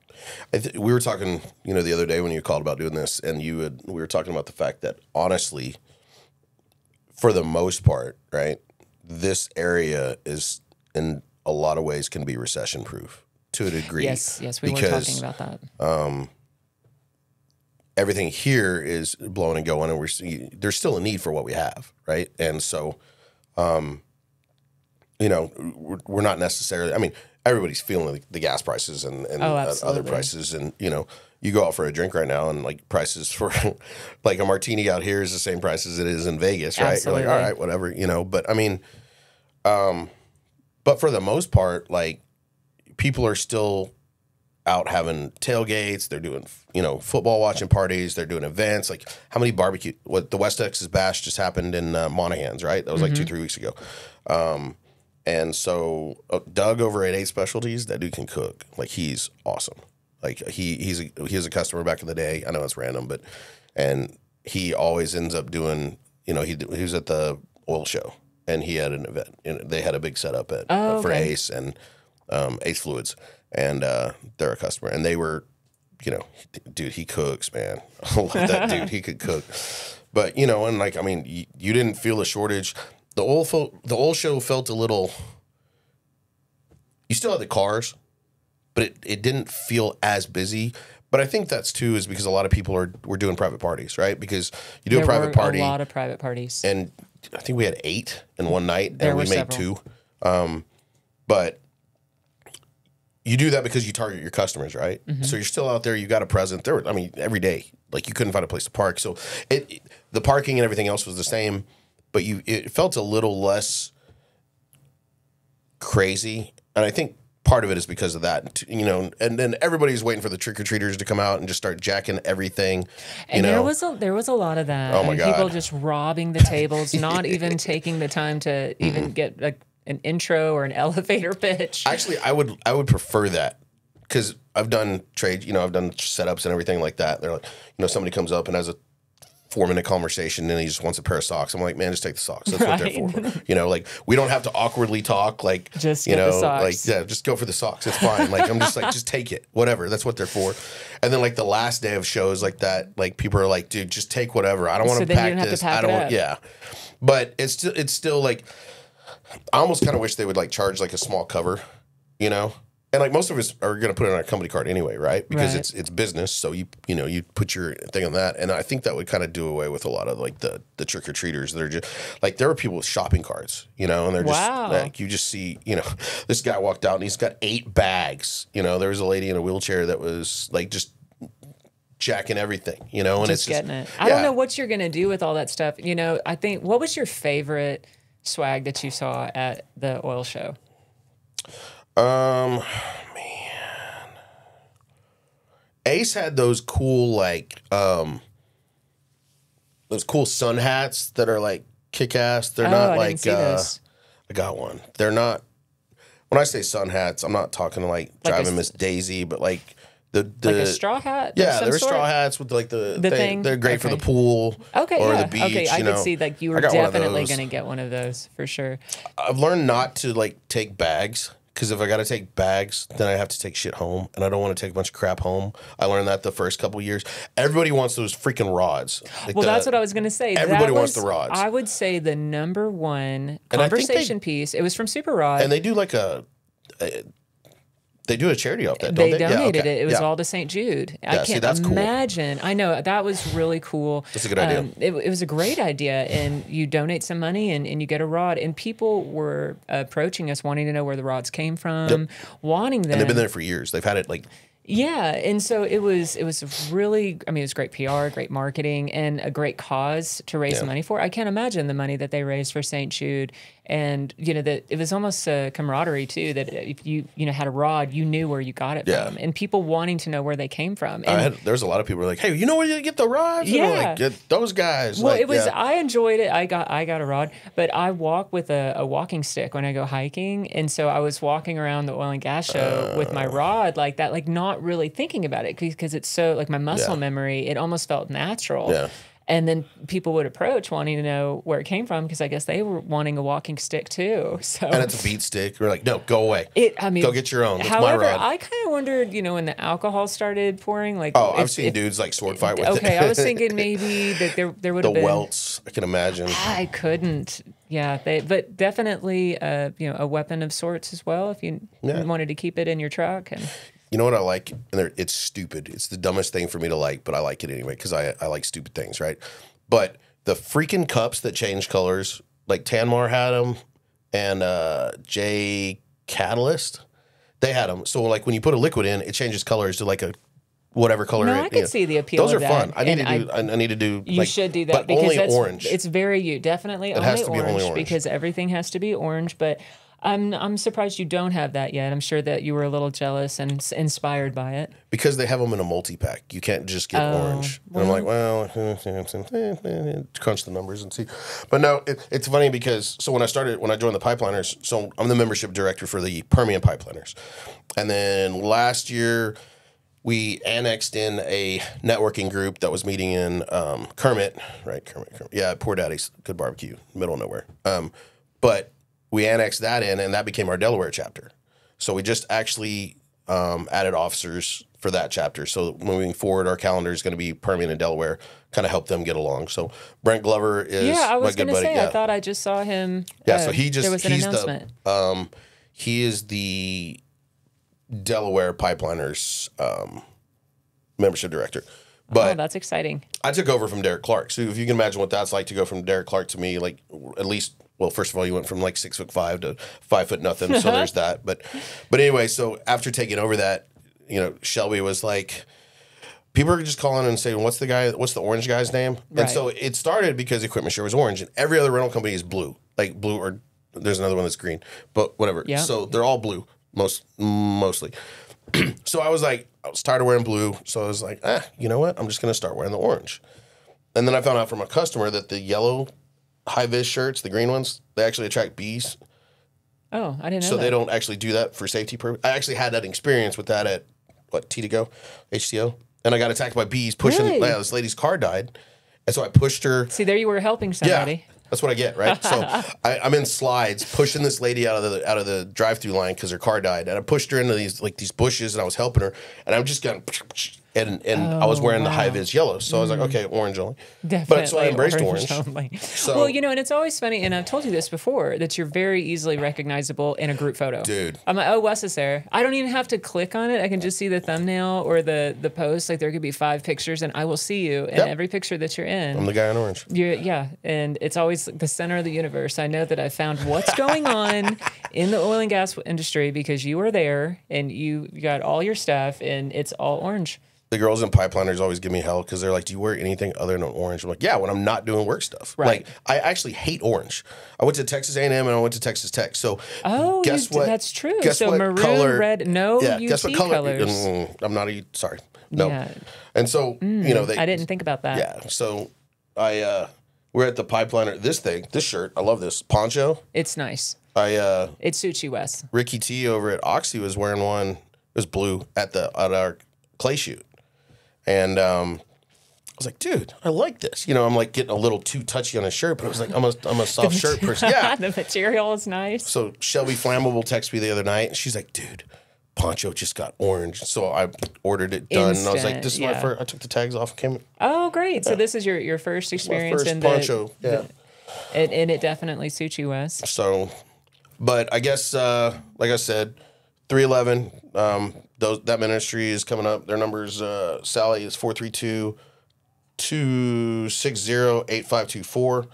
[SPEAKER 2] We were talking, you know, the other day when you called about doing this, and we were talking about the fact that honestly, for the most part, right, this area is in a lot of ways can be recession-proof to a degree.
[SPEAKER 1] Yes, we were talking about that.
[SPEAKER 2] Everything here is blowing and going, and there's still a need for what we have, right? And so, you know, we're not necessarily. I mean, everybody's feeling the gas prices and other prices, and you know, you go out for a drink right now, and like prices for like a martini out here is the same price as it is in Vegas, right?
[SPEAKER 1] Absolutely.
[SPEAKER 2] You're like, all right, whatever, you know. But I mean, but for the most part, like people are still out having tailgates. They're doing, you know, football watching parties. They're doing events. Like how many barbecue? What the West Texas Bash just happened in Monaghan's, right? That was like 2-3 weeks ago. And so Doug over at 8 Specialties, that dude can cook. Like he's awesome. Like he was a customer back in the day. I know it's random, and he always ends up doing. You know, he was at the oil show and he had an event. And they had a big setup for Ace and Ace Fluids. And they're a customer, and they were, you know, dude, he cooks, man. I love that dude. He could cook. But you know, and like, I mean, you didn't feel a shortage. The oil show felt a little. You still had the cars, but it didn't feel as busy. But I think that's too is because a lot of people were doing private parties, right? Because you do a private party,
[SPEAKER 1] a lot of private parties,
[SPEAKER 2] and I think we had 8 in one night,
[SPEAKER 1] and
[SPEAKER 2] we made
[SPEAKER 1] several.
[SPEAKER 2] 2. But you do that because you target your customers, right? Mm-hmm. So you're still out there. You got a present there. I mean, every day, like you couldn't find a place to park. So the parking and everything else was the same, but it felt a little less crazy. And I think part of it is because of that, you know. And then everybody's waiting for the trick or treaters to come out and just start jacking everything.
[SPEAKER 1] And there was a lot of that.
[SPEAKER 2] Oh my God.
[SPEAKER 1] People just robbing the tables, not even taking the time to even get an intro or an elevator pitch.
[SPEAKER 2] Actually, I would prefer that because I've done trade, you know, I've done setups and everything like that. They're like, you know, somebody comes up and has a 4-minute conversation and he just wants a pair of socks. I'm like, man, just take the socks. That's what they're for. You know, like we don't have to awkwardly talk. Like,
[SPEAKER 1] just
[SPEAKER 2] you know,
[SPEAKER 1] the socks.
[SPEAKER 2] like, yeah, just go for the socks. It's fine. Like, I'm just like, just take it, whatever. That's what they're for. And then like the last day of shows like that, like people are like, dude, just take whatever. I don't want to pack this. I don't want, yeah. But it's still like, I almost kind of wish they would like charge like a small cover, you know? And like most of us are going to put it on a company card anyway, right? Because it's business, so you put your thing on that, and I think that would kind of do away with a lot of like the trick or treaters that are just like there are people with shopping carts, you know, and they're just like you just see, you know, this guy walked out and he's got 8 bags, you know, there was a lady in a wheelchair that was like just jacking everything, you know, and
[SPEAKER 1] just getting it. I don't know what you're going to do with all that stuff, you know. I think what was your favorite swag that you saw at the oil show? Man, Ace had those cool like those cool sun hats that are like kick-ass. They're not like I got one. They're not. When I say sun hats, I'm not talking like driving Miss Daisy, but like the like a straw hat.
[SPEAKER 2] Yeah, they're straw hats with like the thing. They're great for the pool.
[SPEAKER 1] Okay,
[SPEAKER 2] or the beach.
[SPEAKER 1] Okay, I could see like you were definitely going to get one of those for sure.
[SPEAKER 2] I've learned not to like take bags. Because if I got to take bags, then I have to take shit home, and I don't want to take a bunch of crap home. I learned that the first couple of years. Everybody wants those freaking rods. Like
[SPEAKER 1] that's what I was going to say.
[SPEAKER 2] Everybody wants the rods.
[SPEAKER 1] I would say the number one conversation piece. It was from Super Rod,
[SPEAKER 2] and they do like they do a charity off that. Don't they
[SPEAKER 1] donated it. It was all to St. Jude. I can't imagine. Cool. I know that was really cool.
[SPEAKER 2] That's a good idea.
[SPEAKER 1] It was a great idea, and you donate some money, and you get a rod. And people were approaching us, wanting to know where the rods came from, wanting them.
[SPEAKER 2] And they've been there for years. They've had it like.
[SPEAKER 1] Yeah, and so it was really, I mean, it was great PR, great marketing, and a great cause to raise money for. I can't imagine the money that they raised for St. Jude, and you know that it was almost a camaraderie too. That if you had a rod, you knew where you got it from, and people wanting to know where they came from. And
[SPEAKER 2] there's a lot of people who were like, "Hey, you know where you get the rods?"
[SPEAKER 1] Yeah,
[SPEAKER 2] like, get those guys.
[SPEAKER 1] Well,
[SPEAKER 2] like,
[SPEAKER 1] it was. I enjoyed it. I got a rod, but I walk with a walking stick when I go hiking, and so I was walking around the oil and gas show with my rod like that, like not really thinking about it because it's so like my muscle memory. It almost felt natural.
[SPEAKER 2] Yeah.
[SPEAKER 1] And then people would approach wanting to know where it came from because I guess they were wanting a walking stick too. So
[SPEAKER 2] and it's a beat stick. We're like, no, go away. Go get your own. That's
[SPEAKER 1] however,
[SPEAKER 2] my rod.
[SPEAKER 1] I kind of wondered, you know, when the alcohol started pouring, like
[SPEAKER 2] I've seen dudes like sword fight with it.
[SPEAKER 1] Okay, I was thinking maybe that there would have been
[SPEAKER 2] the welts. I can imagine.
[SPEAKER 1] I couldn't. Yeah, but definitely, you know, a weapon of sorts as well. If you wanted to keep it in your truck and.
[SPEAKER 2] You know what I like? And it's stupid. It's the dumbest thing for me to like, but I like it anyway because I like stupid things, right? But the freaking cups that change colors, like Tanmar had them and J Catalyst, they had them. So like when you put a liquid in, it changes colors to like a whatever color.
[SPEAKER 1] No, I can see the appeal.
[SPEAKER 2] Those
[SPEAKER 1] of
[SPEAKER 2] are
[SPEAKER 1] that.
[SPEAKER 2] fun. I need to do.
[SPEAKER 1] You should do that
[SPEAKER 2] but
[SPEAKER 1] because
[SPEAKER 2] only
[SPEAKER 1] that's
[SPEAKER 2] orange.
[SPEAKER 1] It's very definitely
[SPEAKER 2] it has to be only orange
[SPEAKER 1] because everything has to be orange. But I'm surprised you don't have that yet. I'm sure that you were a little jealous and inspired by it.
[SPEAKER 2] Because they have them in a multi-pack. You can't just get orange. And I'm like, well, crunch the numbers and see. But no, it's funny because, so when I joined the pipeliners, so I'm the membership director for the Permian pipeliners. And then last year, we annexed in a networking group that was meeting in Kermit, right? Kermit. Yeah, Poor Daddy's Good Barbecue, middle of nowhere. But we annexed that in, and that became our Delaware chapter. So we just actually added officers for that chapter. So moving forward, our calendar is going to be Permian and Delaware, kind of help them get along. So Brent Glover is
[SPEAKER 1] I was
[SPEAKER 2] my good buddy.
[SPEAKER 1] I thought I just saw him.
[SPEAKER 2] Yeah, so there was an
[SPEAKER 1] announcement.
[SPEAKER 2] He is the Delaware Pipeliners membership director. But
[SPEAKER 1] that's exciting.
[SPEAKER 2] I took over from Derek Clark. So if you can imagine what that's like to go from Derek Clark to me, like at least. Well, first of all, you went from like 6'5" to 5 foot nothing, so there's that. But anyway, so after taking over that, you know, Shelby was like, people are just calling and saying, "What's the orange guy's name?" Right. And so it started because Equipment Share was orange, and every other rental company is blue, like blue, or there's another one that's green, but whatever. Yeah. So they're all blue, mostly. So I was tired of wearing blue, so I was like, you know what? I'm just gonna start wearing the orange. And then I found out from a customer that the yellow high-vis shirts, the green ones, they actually attract bees.
[SPEAKER 1] Oh, I didn't know
[SPEAKER 2] so
[SPEAKER 1] that.
[SPEAKER 2] They don't actually do that for safety purposes. I actually had that experience with that at, T2Go, HTO. And I got attacked by bees pushing.
[SPEAKER 1] Really?
[SPEAKER 2] Yeah, this lady's car died. And so I pushed her.
[SPEAKER 1] See, there you were helping somebody.
[SPEAKER 2] Yeah, that's what I get, right? So I'm in slides pushing this lady out of the drive-through line because her car died, and I pushed her into these bushes, and I was helping her, and I'm just going. And I was wearing the high-vis yellow. So I was like, okay, orange only.
[SPEAKER 1] Definitely.
[SPEAKER 2] But so I embraced orange.
[SPEAKER 1] Only.
[SPEAKER 2] So,
[SPEAKER 1] well, and it's always funny, and I've told you this before, that you're very easily recognizable in a group photo.
[SPEAKER 2] Dude.
[SPEAKER 1] I'm like, oh, Wes is there. I don't even have to click on it. I can just see the thumbnail or the post. Like, there could be 5 pictures, and I will see you in every picture that you're in.
[SPEAKER 2] I'm the guy in orange.
[SPEAKER 1] Yeah, and it's always the center of the universe. I know that I found what's going on in the oil and gas industry because you were there, and you got all your stuff, and it's all orange.
[SPEAKER 2] The girls in pipeliners always give me hell because they're like, do you wear anything other than orange? I'm like, yeah, when I'm not doing work stuff.
[SPEAKER 1] Right.
[SPEAKER 2] Like, I actually hate orange. I went to Texas A&M and I went to Texas Tech. So guess what?
[SPEAKER 1] That's true.
[SPEAKER 2] Guess
[SPEAKER 1] so
[SPEAKER 2] what
[SPEAKER 1] maroon,
[SPEAKER 2] color,
[SPEAKER 1] ad, no UT
[SPEAKER 2] guess what color?
[SPEAKER 1] colors.
[SPEAKER 2] I'm not sorry. No.
[SPEAKER 1] Yeah.
[SPEAKER 2] And so,
[SPEAKER 1] I didn't think about that.
[SPEAKER 2] Yeah. So we're at the pipeliner. This shirt, I love this. Poncho.
[SPEAKER 1] It's nice. It suits you, Wes.
[SPEAKER 2] Ricky T over at Oxy was wearing one. It was blue at our clay shoot. And I was like, dude, I like this. I'm like getting a little too touchy on his shirt, but I was like, I'm a soft shirt person. Yeah.
[SPEAKER 1] The material is nice.
[SPEAKER 2] So Shelby Flammable texted me the other night, and she's like, dude, Poncho just got orange. So I ordered it done. And I was like, this is my first. I took the tags off and came.
[SPEAKER 1] Oh, great. Yeah. So this is your first experience in the
[SPEAKER 2] Poncho. Yeah.
[SPEAKER 1] And it definitely suits you, Wes.
[SPEAKER 2] So, but I guess, like I said, 311, that ministry is coming up. Their numbers, Sally is 432-260-8524.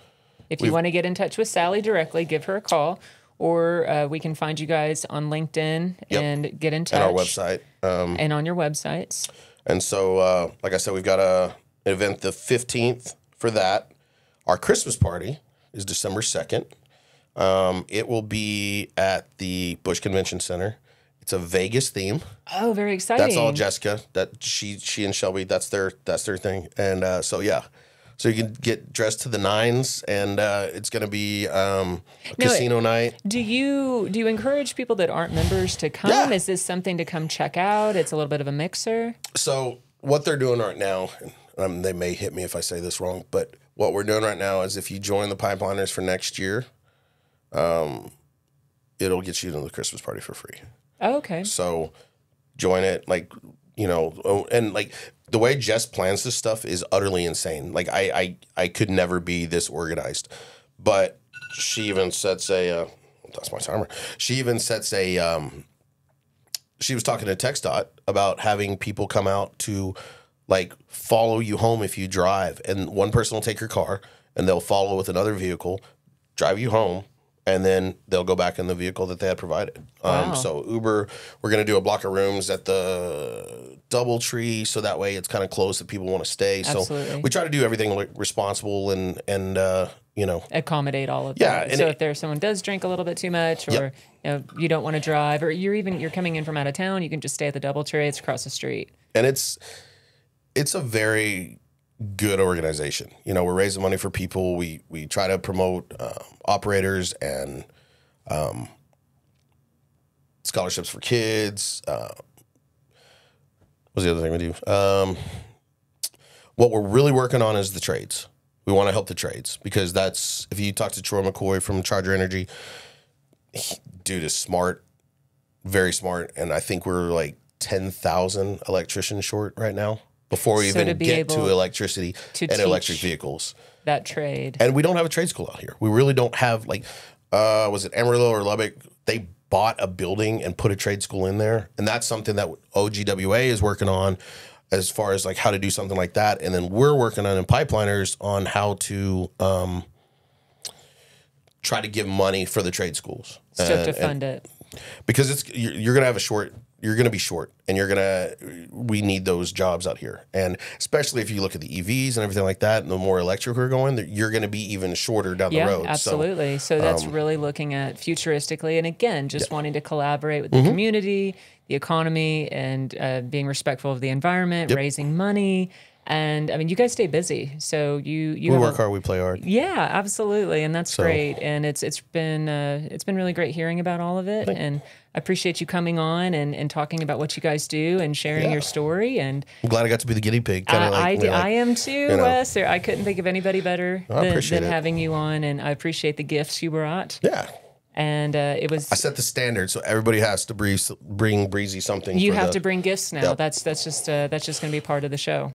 [SPEAKER 1] If you want to get in touch with Sally directly, give her a call, or we can find you guys on LinkedIn and get in touch.
[SPEAKER 2] And our website.
[SPEAKER 1] And on your websites.
[SPEAKER 2] And so, like I said, we've got an event the 15th for that. Our Christmas party is December 2nd. It will be at the Bush Convention Center. It's a Vegas theme.
[SPEAKER 1] Oh, very exciting!
[SPEAKER 2] That's all Jessica. That she and Shelby. That's their thing. And so you can get dressed to the nines, and it's going to be casino night.
[SPEAKER 1] Do you encourage people that aren't members to come?
[SPEAKER 2] Yeah.
[SPEAKER 1] Is this something to come check out? It's a little bit of a mixer.
[SPEAKER 2] So what they're doing right now, and they may hit me if I say this wrong, but what we're doing right now is if you join the Pipeliners for next year, it'll get you to the Christmas party for free.
[SPEAKER 1] Oh, okay.
[SPEAKER 2] So join it, and like the way Jess plans this stuff is utterly insane. Like I could never be this organized, but she even sets that's my timer. She even sets she was talking to TxDOT about having people come out to like follow you home if you drive, and one person will take your car and they'll follow with another vehicle, drive you home, and then they'll go back in the vehicle that they had provided.
[SPEAKER 1] Wow.
[SPEAKER 2] So Uber, we're going to do a block of rooms at the DoubleTree, so that way it's kind of close that people want to stay.
[SPEAKER 1] Absolutely.
[SPEAKER 2] So we try to do everything responsible and
[SPEAKER 1] accommodate all of
[SPEAKER 2] yeah,
[SPEAKER 1] that. So if someone does drink a little bit too much, or you don't want to drive, or you're coming in from out of town, you can just stay at the DoubleTree. It's across the street.
[SPEAKER 2] And it's a very good organization. We're raising money for people. We try to promote operators and scholarships for kids. What's the other thing we do? What we're really working on is the trades. We want to help the trades because that's, if you talk to Troy McCoy from Charger Energy, dude is smart, very smart, and I think we're like 10,000 electricians short right now before we even get to electricity and electric vehicles.
[SPEAKER 1] That trade.
[SPEAKER 2] And we don't have a trade school out here. We really don't have, like, was it Amarillo or Lubbock? They bought a building and put a trade school in there. And that's something that OGWA is working on as far as, like, how to do something like that. And then we're working on in Pipeliners on how to try to give money for the trade schools.
[SPEAKER 1] So to fund it.
[SPEAKER 2] Because you're going to have a short... You're going to be short, and we need those jobs out here. And especially if you look at the EVs and everything like that, and the more electric we're going, you're going to be even shorter down the road.
[SPEAKER 1] Absolutely. So that's really looking at futuristically, and again, just wanting to collaborate with the community, the economy, and being respectful of the environment, raising money. And I mean, you guys stay busy, so you
[SPEAKER 2] We
[SPEAKER 1] have
[SPEAKER 2] work hard, we play hard.
[SPEAKER 1] Yeah, absolutely, and that's
[SPEAKER 2] So-
[SPEAKER 1] great. And it's been really great hearing about all of it, and I appreciate you coming on and talking about what you guys do and sharing your story. And
[SPEAKER 2] I'm glad I got to be the guinea pig. Kinda
[SPEAKER 1] I am too, Wes. I couldn't think of anybody better
[SPEAKER 2] I appreciate
[SPEAKER 1] than
[SPEAKER 2] it.
[SPEAKER 1] having you on, and I appreciate the gifts you brought.
[SPEAKER 2] Yeah.
[SPEAKER 1] And it was.
[SPEAKER 2] I set the standard, so everybody has to bring Breezey something.
[SPEAKER 1] You have to bring gifts now.
[SPEAKER 2] Yep.
[SPEAKER 1] That's just going to be part of the show.